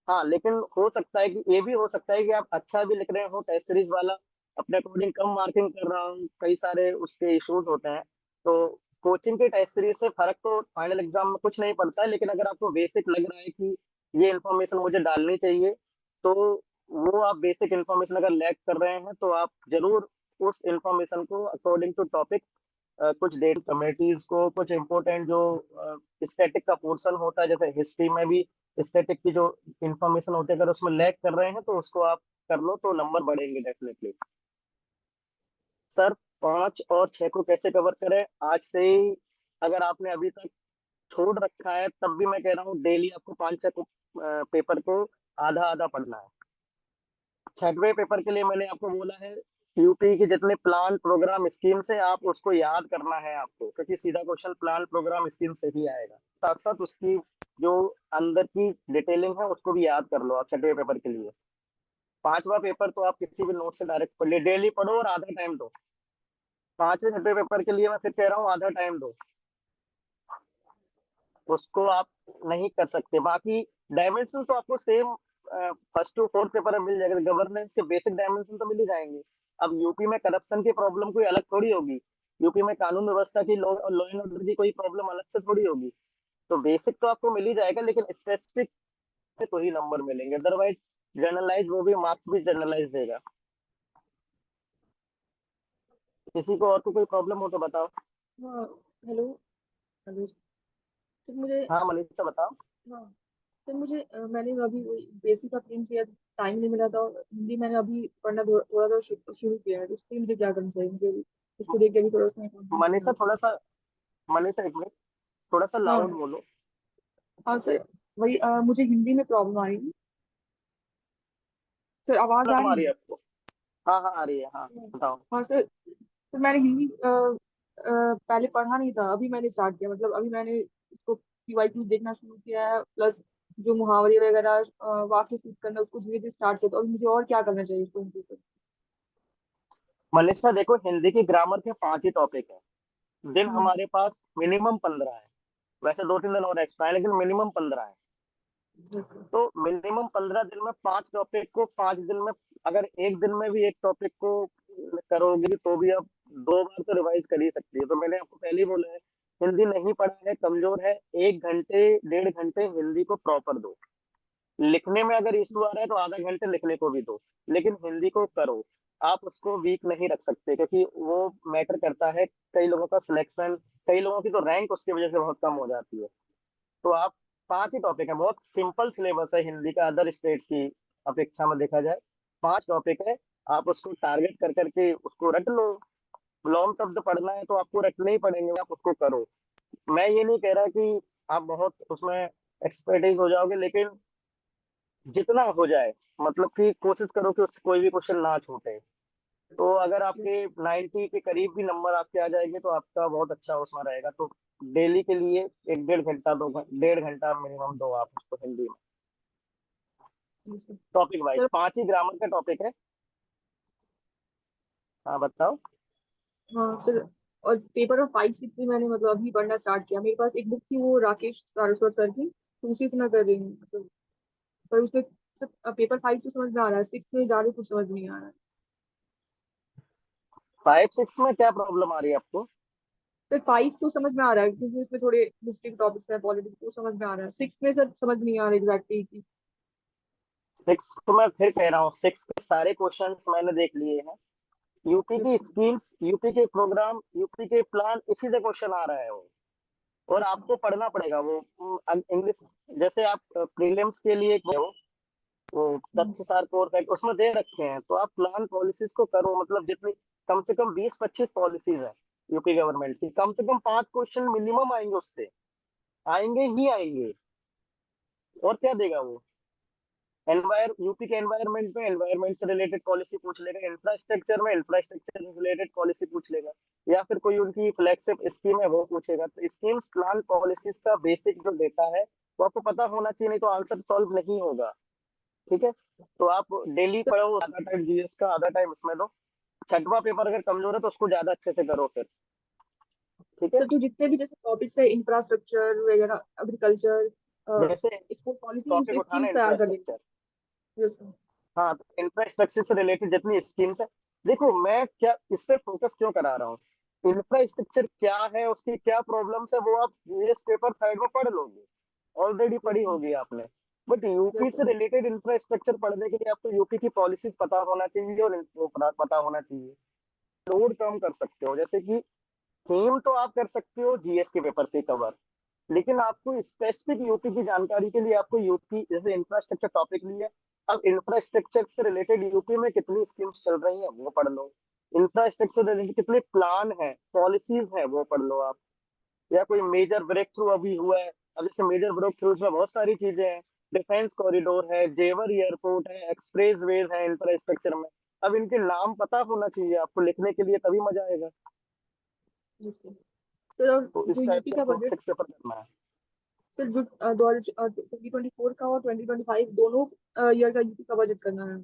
हाँ, लेकिन हो सकता है कि ये भी हो सकता है कि आप अच्छा भी लिख रहे हो टेस्ट सीरीज वाला, अपने अकॉर्डिंग कम मार्किंग कर रहा हूँ, कई सारे उसके इश्यूज होते हैं। तो कोचिंग के टेस्ट सीरीज से फर्क तो फाइनल एग्जाम में कुछ नहीं पड़ता है, लेकिन अगर आपको बेसिक लग रहा है कि ये इन्फॉर्मेशन मुझे डालनी चाहिए, तो वो आप बेसिक इन्फॉर्मेशन अगर लैक कर रहे हैं तो आप जरूर उस इन्फॉर्मेशन को अकॉर्डिंग टू टॉपिक, कुछ डेट कम्युनिटीज को, कुछ इंपॉर्टेंट जो स्टैटिक का पोर्शन होता है, जैसे हिस्ट्री में भी स्टैटिक की जो इंफॉर्मेशन होती है, अगर उसमें लैग कर रहे हैं तो उसको आप कर लो, तो नंबर बढ़ेंगे डेफिनेटली। सर, 5 और 6 को कैसे कवर करें? आज से ही, अगर आपने अभी तक छोड़ रखा है तब भी मैं कह रहा हूँ डेली आपको 5-6 पेपर को आधा आधा पढ़ना है। 6वें पेपर के लिए मैंने आपको बोला है, यूपी के जितने प्लान प्रोग्राम स्कीम से आप उसको याद करना है आपको, क्योंकि सीधा क्वेश्चन प्लान प्रोग्राम स्कीम से ही आएगा। साथ साथ उसकी जो अंदर की डिटेलिंग है उसको भी याद कर लो आप 6वें पेपर के लिए। 5वां पेपर तो आप किसी भी नोट से डायरेक्ट पढ़ लिए, डेली पढ़ो और आधा टाइम दो। 5वें 6वें पेपर के लिए मैं फिर कह रहा हूँ आधा टाइम दो, उसको आप नहीं कर सकते। बाकी डायमेंशन तो आपको same first to fourth paper में मिल जाएगा, गवर्नेंस के बेसिक डायमेंशन तो मिल ही जाएंगे। अब यूपी में करप्शन की प्रॉब्लम कोई अलग थोड़ी होगी, यूपी में कानून व्यवस्था की, लॉ एंड ऑर्डर की कोई प्रॉब्लम अलग से थोड़ी होगी। तो बेसिक तो आपको मिल ही जाएगा, लेकिन स्पेसिफिक तो ही नंबर मिलेंगे, अदरवाइज जनरलाइज वो भी मार्क्स भी जनरलाइज देगा। किसी को और को कोई प्रॉब्लम हो तो बताओ। हाँ। हेलो। हेलो सर, मुझे। हाँ मनीषा बताओ। हाँ सर, मुझे मैंने अभी बेसिक का प्रिंट किया, टाइम नहीं मिला था, और हिंदी मैंने अभी पढ़ना थोड़ा सा शुरू किया है, तो इसके लिए मुझे क्या करना चाहिए? मुझे इसको देख के भी थोड़ा उसमें कॉन्फिडेंस मनीषा करना। थोड़ा सा, मनीषा एक मिनट, थोड़ा सा लाउड हाँ। बोलो। हाँ सर, वही मुझे हिंदी में प्रॉब्लम आ रही है सर। आवाज आ प्रॉब्लम आ रही रही है? है आपको? हाँ हाँ आ रही है, हाँ बताओ। हाँ सर। तो मैंने हिंदी पहले पढ़ा नहीं था, अभी मैंने स्टार्ट किया, मतलब अभी मैंने इसको पीवाईक्यू देखना शुरू किया है, प्लस जो मुहावरे वगैरह वाक्य सूट करना उसको धीरे धीरे स्टार्ट किया, तो अभी मुझे और क्या करना चाहिए इसको improve करने मनीषा देखो, हिंदी की ग्रामर के 5 ही टॉपिक है, दिन के लिए? हमारे पास मिनिमम 15 है, वैसे 2-3 दिन और एक्स्ट्रा है, लेकिन मिनिमम 15 है। जैसे। तो मिनिमम 15 दिन में 5 टॉपिक को 5 दिन में, अगर एक दिन में भी एक टॉपिक को करोगे तो भी आप 2 बार तो रिवाइज कर ही सकती है। तो मैंने आपको पहले ही बोला है, हिंदी नहीं पढ़ा है, कमजोर है, 1 घंटे 1.5 घंटे हिंदी को प्रॉपर दो। लिखने में अगर इशू आ रहा है तो आधा घंटे लिखने को भी दो, लेकिन हिंदी को करो। आप उसको वीक नहीं रख सकते, क्योंकि वो मैटर करता है, कई लोगों का सिलेक्शन, कई लोगों की तो रैंक उसकी वजह से बहुत कम हो जाती है। तो आप 5 ही टॉपिक है, बहुत सिंपल सिलेबस है हिंदी का अदर स्टेट्स की अपेक्षा में देखा जाए। 5 टॉपिक है, आप उसको टारगेट कर करके उसको रट लो। लॉन्ग शब्द पढ़ना है तो आपको रटने ही पड़ेंगे, आप उसको करो। मैं ये नहीं कह रहा कि आप बहुत उसमें एक्सपर्टीज हो जाओगे, लेकिन जितना हो जाए, मतलब कि कोशिश करो कि उससे कोई भी क्वेश्चन ना छूटे। तो अगर आपके 90 के करीब भी नंबर आपके आ जाएंगे तो आपका बहुत अच्छा उसमें रहेगा। तो डेली के लिए 1-1.5 घंटा 1.5 घंटा मिनिमम दो आप उसको हिंदी में, जैसे। Topic wise. सर। 5 ही ग्रामर का टॉपिक है। हाँ बताओ। हाँ सर। और पेपर ऑफ 5 6 भी मैंने मतलब अभी पढ़ना स्टार्ट किया, मेरे पास एक बुक थी वो राकेश सारस्वत सर की, तो उसी से मैं कर रही हूँ मतलब। पर उसके सर पेपर 5 तो समझ में आ रहा है, 6 में जा रही कुछ समझ नहीं आ रहा है। 5-6 में क्या प्रॉब्लम आ रही है आपको? सर 5 तो समझ में आ रहा है क्योंकि इसमें थोड़े हिस्ट्री टॉपिक्स है, पॉलिटिक्स, वो समझ में आ रहा है। 6 में सर समझ नहीं आ रहा एग्जैक्टली कि 6 तो मैं फिर कह रहा हूँ, 6 के सारे क्वेश्चंस मैंने देख लिए हैं। यूपी की स्कीम्स, यूपी के प्रोग्राम, यूपी के प्लान, इसी से क्वेश्चन आ रहा है वो। और आपको पढ़ना पड़ेगा वो इंग्लिश। जैसे आप प्रीलिम्स के लिए वो तथ्य सार कोर फैक्ट उसमें दे रखे हैं, तो आप प्लान पॉलिसीज को करो। मतलब जितनी कम से कम 20-25 पॉलिसीज है यूपी गवर्नमेंट की, कम से कम 5 क्वेश्चन मिनिमम आएंगे उससे, आएंगे ही आएंगे। और क्या देगा वो? यूपी के एनवायरमेंट में एनवायरमेंट से रिलेटेड पॉलिसी पूछ लेगा, इंफ्रास्ट्रक्चर में इंफ्रास्ट्रक्चर से रिलेटेड पॉलिसी पूछ लेगा, या फिर कोई उनकी फ्लैगशिप स्कीम है वो पूछेगा। तो स्कीम्स, प्लान, पॉलिसीज का बेसिक जो डेटा है वो आपको पता होना चाहिए, नहीं तो आंसर सॉल्व नहीं होगा। ठीक है, तो आप डेली पढ़ो, आधा टाइम जीएस का, आधा टाइम इसमें दो। छठवां पेपर अगर कमजोर है तो उसको ज्यादा अच्छे से करो फिर। ठीक है, सर तो जितने भी जैसे टॉपिक्स है इंफ्रास्ट्रक्चर वगैरह, एग्रीकल्चर, जैसे एक्सपोर्ट पॉलिसी, टॉपिक उसकी उठाना स्कीम तैयार कर इंफ्रास्ट्रक्चर। देंगे। Yes sir. हाँ, तो इंफ्रास्ट्रक्चर से रिलेटेड जितनी स्कीम्स है, देखो मैं क्या इस पे फोकस क्यों करा रहा हूँ। इंफ्रास्ट्रक्चर क्या है, उसकी क्या प्रॉब्लम्स है, वो आप यूएस पेपर थर्ड में पढ़ लोगे, ऑलरेडी यस पढ़ी सर। होगी आपने। बट यूपी यस से सर। रिलेटेड इंफ्रास्ट्रक्चर पढ़ने के लिए आपको यूपी की पॉलिसीज पता होना चाहिए, और वो पता होना चाहिए। लोड कम कर सकते हो, जैसे कि थीम तो आप कर सकते हो जीएस के पेपर से कवर, लेकिन आपको स्पेसिफिक यूपी की जानकारी के लिए आपको यूपी, जैसे इंफ्रास्ट्रक्चर टॉपिक लिया, अब इंफ्रास्ट्रक्चर से रिलेटेड यूपी में कितनी स्कीम्स चल रही हैं वो पढ़ लो। इंफ्रास्ट्रक्चर से रिलेटेड कितने प्लान है, पॉलिसीज है, वो पढ़ लो आप। या कोई मेजर ब्रेक थ्रू अभी हुआ है, अब जैसे मेजर ब्रेक थ्रूज में बहुत सारी चीजें हैं। डिफेंस कॉरिडोर है, जेवर एयरपोर्ट है, एक्सप्रेस वेज है इंफ्रास्ट्रक्चर में। अब इनके नाम पता होना चाहिए आपको लिखने के लिए, तभी मजा आएगा। Yes sir. सर और तो जो इस टाइप यूपी से का आपको बजट, 6 पेपर करना है। सर जो 2024 का और 2025 दोनों ईयर का यूपी का बजट करना है।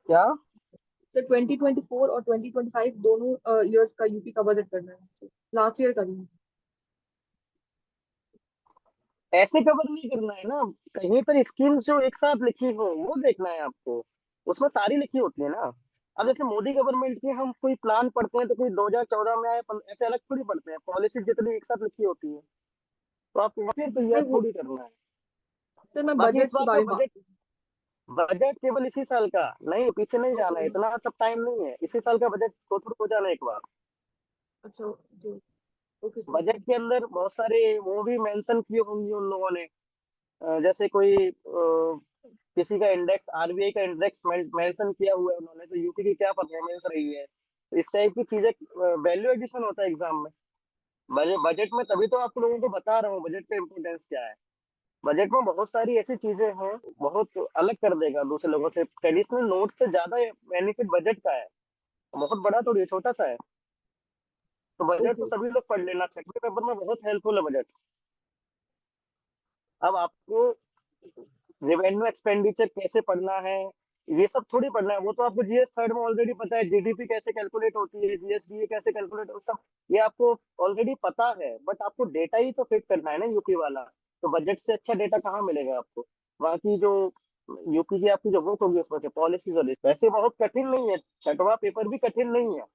क्या? सर 2024 और 2025 दोनों ईयर्स का यूपी का बजट करना है, लास्ट ईयर का नहीं। ऐसे कवर नहीं करना है ना, कहीं पर स्कीम्स जो एक साथ लिखी हो वो देखना है आपको। उसमें सारी लिखी होती है ना। अब जैसे मोदी गवर्नमेंट के हम कोई प्लान पढ़ते हैं तो कोई 2014 में आए, ऐसे अलग थोड़ी पढ़ते हैं, पॉलिसी जितनी एक साथ लिखी होती है। तो आपको वहाँ फिर नहीं तैयार वो, थोड़ी करना है। सर मैं बाकी इस बजट के बात में बारे में बात बजट, कर रही हूँ। बजट केवल इसी साल का नहीं, पीछे नहीं जाना ओके। है, इतना सब टाइम नहीं है। इसी साल का बजट go through हो जाना एक बार। अच्छा okay. Okay sir budget okay. के अंदर बहुत सारे वो भी मेंशन किए होंगे उन लोगों ने। जैसे कोई किसी का इंडेक्स, आरबीआई का इंडेक्स मेंशन किया हुआ है उन्होंने, तो यूपी की क्या परफॉर्मेंस रही है। तो इस टाइप की चीजें, वैल्यू एडिशन होता है एग्जाम में। बजट में तभी तो आप लोगों को बता रहा हूँ बजट का इंपॉर्टेंस क्या है। बजट में बहुत सारी ऐसी चीजें हैं, बहुत अलग कर देगा दूसरे लोगों से। ट्रेडिशनल नोट से ज्यादा बेनिफिट बजट का है, बहुत बड़ा थोड़ी है, छोटा सा है। तो बजट तो ओके। सभी लोग पढ़ लेना, सेकंड पेपर में बहुत हेल्पफुल है बजट। अब आपको रेवेन्यू एक्सपेंडिचर कैसे पढ़ना है, ये सब थोड़ी पढ़ना है, वो तो आपको जीएस थर्ड में ऑलरेडी पता है। जीडीपी कैसे कैलकुलेट होती है, जीएसडीए कैसे कैलकुलेट होता है, सब ये आपको ऑलरेडी पता है। बट आपको डेटा ही तो फिट करना है ना यूपी वाला। तो बजट से अच्छा डेटा कहाँ मिलेगा आपको? बाकी जो यूपी की आपकी जो बुक होगी उसमें से पॉलिसीज और लिस्ट, वैसे बहुत कठिन नहीं है, छठवां पेपर भी कठिन नहीं है।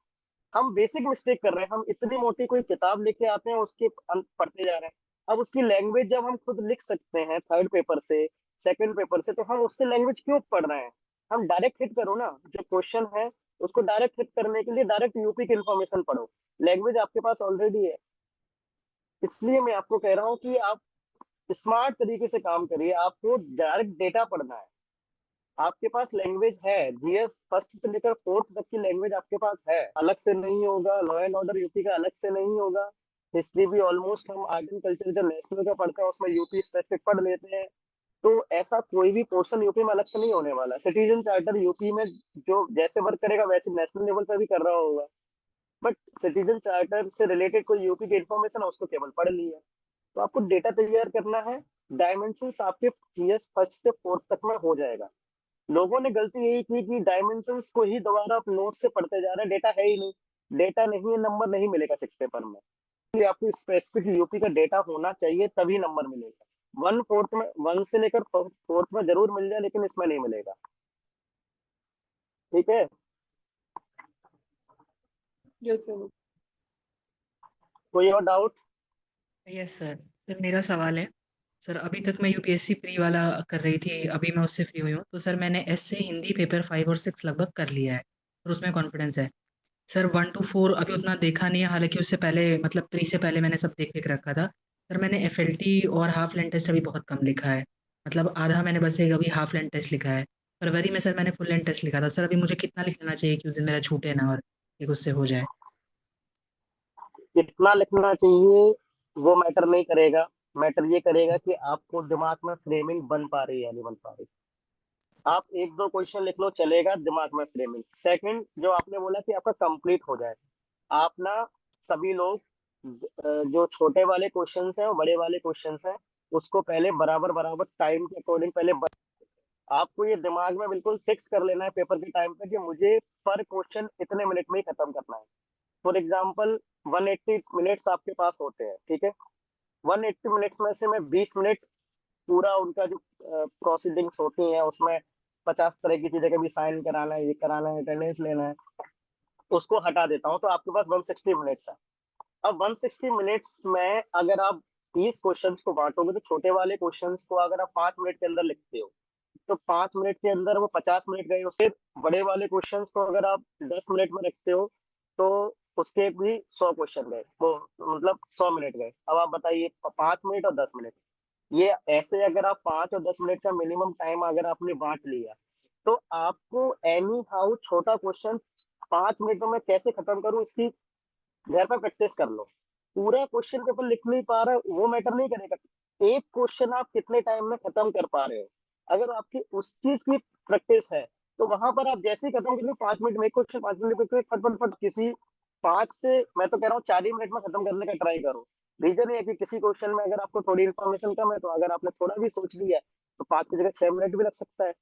हम बेसिक मिस्टेक कर रहे हैं, हम इतनी मोटी कोई किताब लेके आते हैं, उसके पढ़ते जा रहे हैं। अब उसकी लैंग्वेज जब हम खुद लिख सकते हैं थर्ड पेपर से, सेकंड पेपर से, तो हम उससे लैंग्वेज क्यों पढ़ रहे हैं? हम डायरेक्ट हिट करो ना, जो क्वेश्चन है उसको डायरेक्ट हिट करने के लिए डायरेक्ट यूपी की इन्फॉर्मेशन पढ़ो। लैंग्वेज आपके पास ऑलरेडी है। इसलिए मैं आपको कह रहा हूँ कि आप स्मार्ट तरीके से काम करिए, आपको डायरेक्ट डेटा पढ़ना है। आपके पास लैंग्वेज है, जीएस फर्स्ट से लेकर फोर्थ तक की लैंग्वेज आपके पास है, अलग से नहीं होगा। लॉ एंड ऑर्डर यूपी का अलग से नहीं होगा। हिस्ट्री भी ऑलमोस्ट हम आर्ट एंड कल्चर जो नेशनल का पढ़ते हैं उसमें यूपी स्पेसिफिक पढ़ लेते हैं। तो ऐसा कोई भी पोर्शन यूपी में अलग से नहीं होने वाला। सिटीजन चार्टर यूपी में जो जैसे वर्क करेगा वैसे नेशनल लेवल पर भी कर रहा होगा। बट सिटीजन चार्टर से रिलेटेड कोई यूपी की इन्फॉर्मेशन है उसको केवल पढ़ लिया। तो आपको डेटा तैयार करना है। डायमेंशन आपके जीएस फर्स्ट से फोर्थ तक में हो जाएगा। लोगों ने गलती यही की कि डायमेंशंस को ही दोबारा नोट से पढ़ते जा रहे हैं, डेटा है ही नहीं। डेटा नहीं है, नंबर नहीं मिलेगा सिक्स पेपर में। इसलिए आपको स्पेसिफिक यूपी का डेटा होना चाहिए, तभी नंबर मिलेगा। वन फोर्थ में, वन से लेकर फोर्थ में जरूर मिल जाए, लेकिन इसमें नहीं मिलेगा। ठीक है। Yes sir. कोई और डाउट? Yes sir. सर मेरा सवाल है, सर अभी तक मैं यूपीएससी प्री वाला कर रही थी, अभी मैं उससे फ्री हुई हूँ, तो सर मैंने एस से हिंदी पेपर 5 और 6 लगभग कर लिया है और उसमें कॉन्फिडेंस है। सर 1 to 4 अभी उतना देखा नहीं है, हालांकि उससे पहले मतलब प्री से पहले मैंने सब देख के रखा था। सर मैंने एफएलटी और हाफ लेंथ टेस्ट अभी बहुत कम लिखा है, मतलब आधा मैंने बस एक अभी हाफ लेंथ टेस्ट लिखा है। फरवरी में सर मैंने फुल लेंथ टेस्ट लिखा था। सर अभी मुझे कितना लिख लेना चाहिए कि उस दिन मेरा छूटे ना और एक उससे हो जाए? कितना लिखना चाहिए वो मैटर नहीं करेगा, मैटर ये करेगा कि आपको दिमाग में फ्रेमिंग बन पा रही है या नहीं बन पा रही। आप एक दो क्वेश्चन लिख लो चलेगा, दिमाग में फ्रेमिंग। सेकंड, जो आपने बोला कि आपका कंप्लीट हो जाए, आप ना सभी लोग जो छोटे वाले क्वेश्चंस हैं और बड़े वाले क्वेश्चंस हैं उसको पहले बराबर बराबर टाइम के अकॉर्डिंग पहले आपको ये दिमाग में बिल्कुल फिक्स कर लेना है पेपर के टाइम पे कि मुझे पर क्वेश्चन इतने मिनट में ही खत्म करना है। फॉर एग्जाम्पल 180 मिनट्स आपके पास होते हैं, ठीक है। 180 मिनट्स में से मैं 20 मिनट पूरा उनका जो प्रोसीडिंग्स होती हैं उसमें 50 तरह की चीजें, कभी साइन कराना है, ये कराना है, अटेंडेंस लेना है, उसको हटा देता हूँ, तो आपके पास 160 मिनट्स है। अब 160 मिनट्स में अगर आप 20 क्वेश्चंस को बांटोगे तो छोटे वाले क्वेश्चंस को अगर आप 5 मिनट के अंदर लिखते हो तो 5 मिनट के अंदर वो 50 मिनट गए। उससे बड़े वाले क्वेश्चंस को अगर आप 10 मिनट में रखते हो तो उसके भी 100 क्वेश्चन गए, वो मतलब 100 मिनट गए। अब आप बताइए 5 मिनट और 10 मिनट, ये ऐसे अगर आप 5 और 10 मिनट का मिनिमम टाइम अगर आपने बांट लिया तो आपको एनी हाउ छोटा क्वेश्चन 5 मिनटों में कैसे खत्म करूं इसकी घर पर प्रैक्टिस कर लो। पूरा क्वेश्चन पेपर लिख नहीं पा रहे वो मैटर नहीं करेगा, एक क्वेश्चन आप कितने टाइम में खत्म कर पा रहे हो। अगर आपकी उस चीज की प्रैक्टिस है तो वहां पर आप जैसे ही खत्म कर लो 5 मिनट में एक क्वेश्चन, 5 मिनट में फट फट फट किसी 5 से मैं तो कह रहा हूँ 4 ही मिनट में खत्म करने का ट्राई करो। रीजन ये है कि किसी क्वेश्चन में अगर आपको थोड़ी इन्फॉर्मेशन कम है तो अगर आपने थोड़ा भी सोच लिया तो 5 की जगह 6 मिनट भी लग सकता है,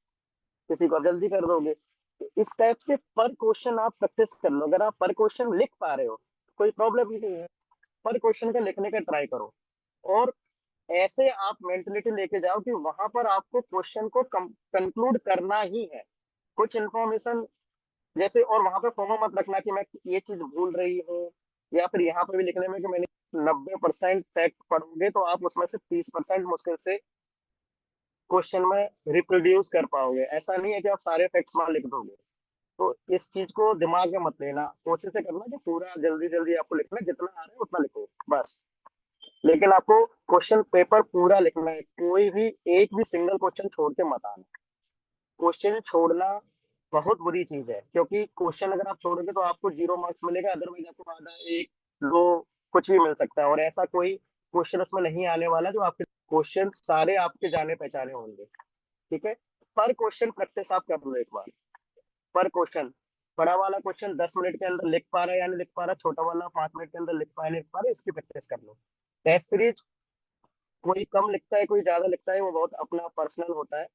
किसी को आप जल्दी कर दोगे। तो इस टाइप से पर क्वेश्चन आप प्रैक्टिस कर लो। अगर आप पर क्वेश्चन लिख पा रहे हो कोई प्रॉब्लम नहीं है, पर क्वेश्चन का लिखने का ट्राई करो। और ऐसे आप मेंटलिटी लेके जाओ कि वहां पर आपको क्वेश्चन को कंक्लूड करना ही है। कुछ इन्फॉर्मेशन जैसे, और वहां पे फोमो मत रखना कि मैं ये चीज भूल रही हूँ, या फिर यहाँ पे भी लिखने में कि मैंने 90% फैक्ट पढ़ोगे तो आप उसमें से 30% मुश्किल से क्वेश्चन में रिप्रोड्यूस कर पाओगे। ऐसा नहीं है कि आप सारे फैक्ट्स वहां लिख दोगे। तो इस चीज को दिमाग में मत लेना, कोशिश से करना कि पूरा जल्दी जल्दी आपको लिखना है, जितना आ रहा है उतना लिखो बस। लेकिन आपको क्वेश्चन पेपर पूरा लिखना है, कोई भी एक भी सिंगल क्वेश्चन छोड़ के मत आना। क्वेश्चन छोड़ना बहुत बुरी चीज है, क्योंकि क्वेश्चन अगर आप छोड़ोगे तो आपको 0 मार्क्स मिलेगा, अदरवाइज आपको आधा, एक, दो, कुछ भी मिल सकता है। और ऐसा कोई क्वेश्चन उसमें नहीं आने वाला जो आपके क्वेश्चन सारे आपके जाने पहचाने होंगे, ठीक है। पर क्वेश्चन प्रैक्टिस आप कर लो एक बार। पर क्वेश्चन, बड़ा वाला क्वेश्चन 10 मिनट के अंदर लिख पा रहा है या नहीं लिख पा रहा, छोटा वाला 5 मिनट के अंदर लिख पा रहा है नहीं लिख पा रहा, इसकी प्रैक्टिस कर लो। टेस्ट सीरीज कोई कम लिखता है कोई ज्यादा लिखता है, वो बहुत अपना पर्सनल होता है।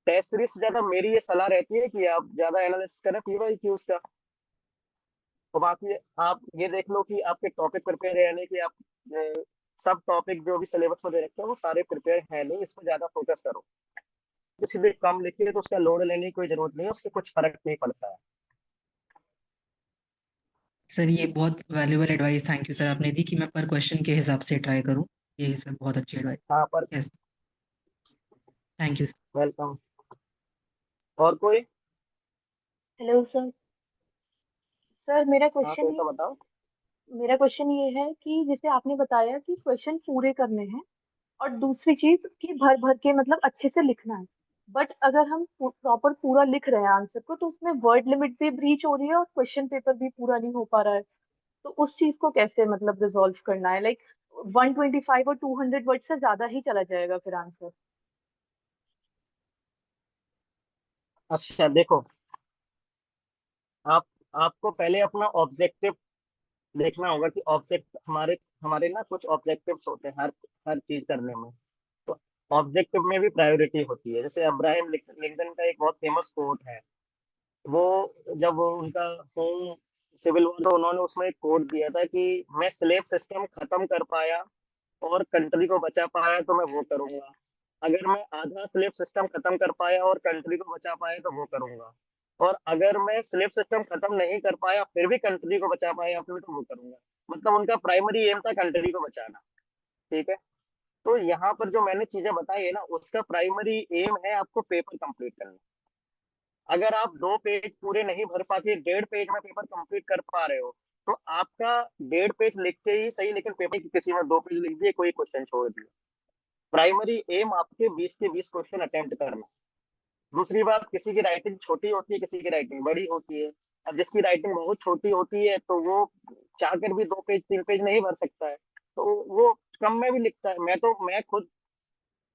टेस्ट सीरीज से ज्यादा मेरी ये सलाह रहती है कि आप ज्यादा एनालिसिस करें पीवाई क्यूज का। और बाकी आप ये देख लो कि आपके टॉपिक प्रिपेयर है यानी कि आप सब टॉपिक जो भी सिलेबस में दे रखे हैं वो सारे प्रिपेयर है नहीं, इस पर ज्यादा फोकस करो। किसी भी कम लिखे तो उसका लोड लेने की कोई जरूरत नहीं है, उससे कुछ फर्क नहीं पड़ता है। सर ये बहुत valuable advice, thank you sir, आपने दी कि मैं पर क्वेश्चन के हिसाब से ट्राई करूँ। ये सर बहुत अच्छी एडवाइस। हाँ पर yes, thank you sir. Welcome. और कोई? Hello sir. सर हाँ कोई तो बताओ। मेरा क्वेश्चन ये है कि जैसे आपने बताया कि क्वेश्चन पूरे करने हैं, और दूसरी चीज कि भर भर के मतलब अच्छे से लिखना है। बट अगर हम प्रॉपर पूरा लिख रहे हैं आंसर को तो उसमें वर्ड लिमिट भी ब्रीच हो रही है और क्वेश्चन पेपर भी पूरा नहीं हो पा रहा है। तो उस चीज को कैसे मतलब रिजॉल्व करना है? लाइक 125 और 200 वर्ड से ज्यादा ही चला जाएगा फिर आंसर। अच्छा देखो, आप आपको पहले अपना ऑब्जेक्टिव देखना होगा कि ऑब्जेक्ट हमारे हमारे ना कुछ ऑब्जेक्टिव्स होते हैं हर हर चीज करने में। तो ऑब्जेक्टिव में भी प्रायोरिटी होती है। जैसे अब्राहम लिंकन का एक बहुत फेमस कोट है, वो जब वो उनका होम सिविल वॉर तो उन्होंने उसमें एक कोट दिया था कि मैं स्लेव सिस्टम खत्म कर पाया और कंट्री को बचा पाया तो मैं वो करूंगा, अगर मैं आधा स्लेव सिस्टम खत्म कर पाया और कंट्री को बचा पाया तो वो करूंगा। और अगर मैं स्लेब सिस्टम खत्म नहीं कर पाया फिर भी कंट्री को बचा पाया फिर तो वो करूंगा। मतलब उनका प्राइमरी एम था कंट्री को बचाना। ठीक है। तो यहाँ पर जो मैंने चीजें बताई है ना, उसका प्राइमरी एम है आपको पेपर कंप्लीट करना। अगर आप 2 पेज पूरे नहीं भर पाते, 1.5 पेज में पेपर कंप्लीट कर पा रहे हो, तो आपका 1.5 पेज लिख के ही सही, लेकिन पेपर की किसी में 2 पेज लिख दिए, कोई क्वेश्चन छोड़ दिया। प्राइमरी एम आपके 20 के 20 क्वेश्चन अटेम्प्ट करना। दूसरी बात, किसी की राइटिंग छोटी होती है, किसी की राइटिंग बड़ी होती है। अब जिसकी राइटिंग बहुत छोटी होती है तो वो चाहकर भी 2 पेज 3 पेज नहीं भर सकता है, तो वो कम में भी लिखता है। मैं खुद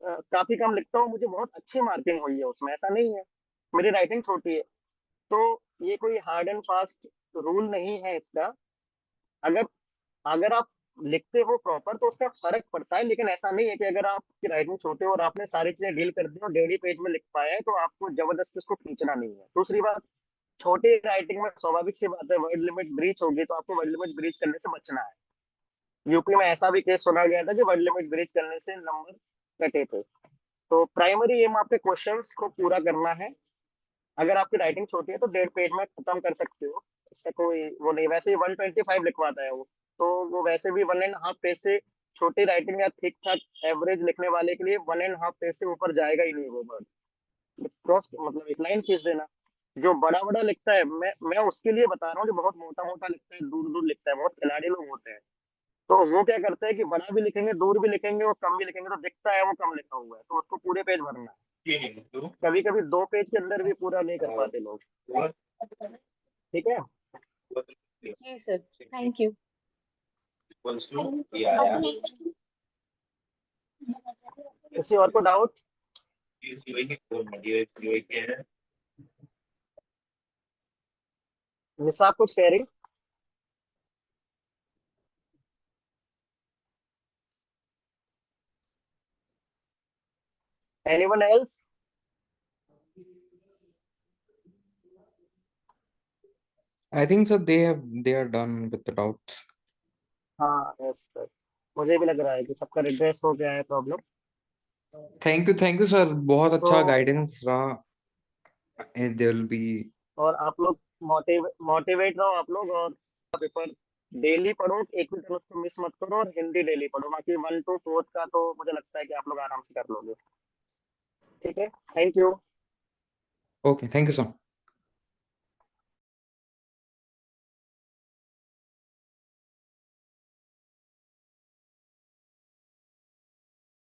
काफी कम लिखता हूँ, मुझे बहुत अच्छी मार्किंग हुई है उसमें, ऐसा नहीं है। मेरी राइटिंग छोटी है। तो ये कोई हार्ड एंड फास्ट रूल नहीं है इसका। अगर अगर आप लिखते हो प्रॉपर तो उसका फर्क पड़ता है, लेकिन ऐसा नहीं है कि अगर आपकी राइटिंग छोटे और आपने सारी चीजें डील कर दी और 1.5 पेज में लिख पाया है तो आपको जबरदस्ती उसको खींचना नहीं है। दूसरी बात, छोटी राइटिंग में स्वाभाविक सी बात है वर्ड लिमिट ब्रीच होगी, तो आपको वर्ड लिमिट ब्रीच करने से बचना है। यूपी में ऐसा भी केस सुना गया था कि वर्ड लिमिट ब्रीच करने से नंबर कटे थे। तो प्राइमरी एम आपके क्वेश्चंस को पूरा करना है। अगर आपकी राइटिंग छोटी है तो 1.5 पेज में खत्म कर सकते हो, इससे कोई वो नहीं। वैसे ही 125 लिखवाता है वो, तो वो वैसे भी 1.5 पेज से छोटी राइटिंग या ठीक ठाक एवरेज लिखने वाले के लिए 1.5 पेज से ऊपर जाएगा ही नहीं वो वर्ड। क्रॉस मतलब एक लाइन खींच देना। जो बड़ा बड़ा लिखता है, मैं उसके लिए बता रहा हूँ, जो बहुत मोटा मोटा लिखता है, दूर दूर लिखता है, बहुत खिलाड़ी लोग होते हैं, तो वो क्या करते हैं कि बड़ा भी लिखेंगे, दूर भी लिखेंगे और कम भी लिखेंगे, तो दिखता है वो कम लिखा हुआ है, तो उसको पूरे पेज भरना है। कभी कभी 2 पेज के अंदर भी पूरा नहीं कर पाते लोग। ठीक है। जी सर, थैंक यू। किसी और को डाउट? निशा कुछ कह रही? Anyone else? I think so they are done with the doubts. हाँ यस सर, मुझे भी लग रहा है कि सबका रिड्रेस हो गया है प्रॉब्लम। Thank you sir, बहुत अच्छा तो गाइडेंस रहा। There will be और आप लोग मोटिवेट रहो आप लोग, और पेपर डेली पढ़ो, एक भी दिन उसको मिस मत करो, और हिंदी डेली पढ़ो। बाकी 1 to 4 का तो मुझे लगता है कि आप लोग आराम से कर लोगे। ठीक है, thank you. okay, thank you sir.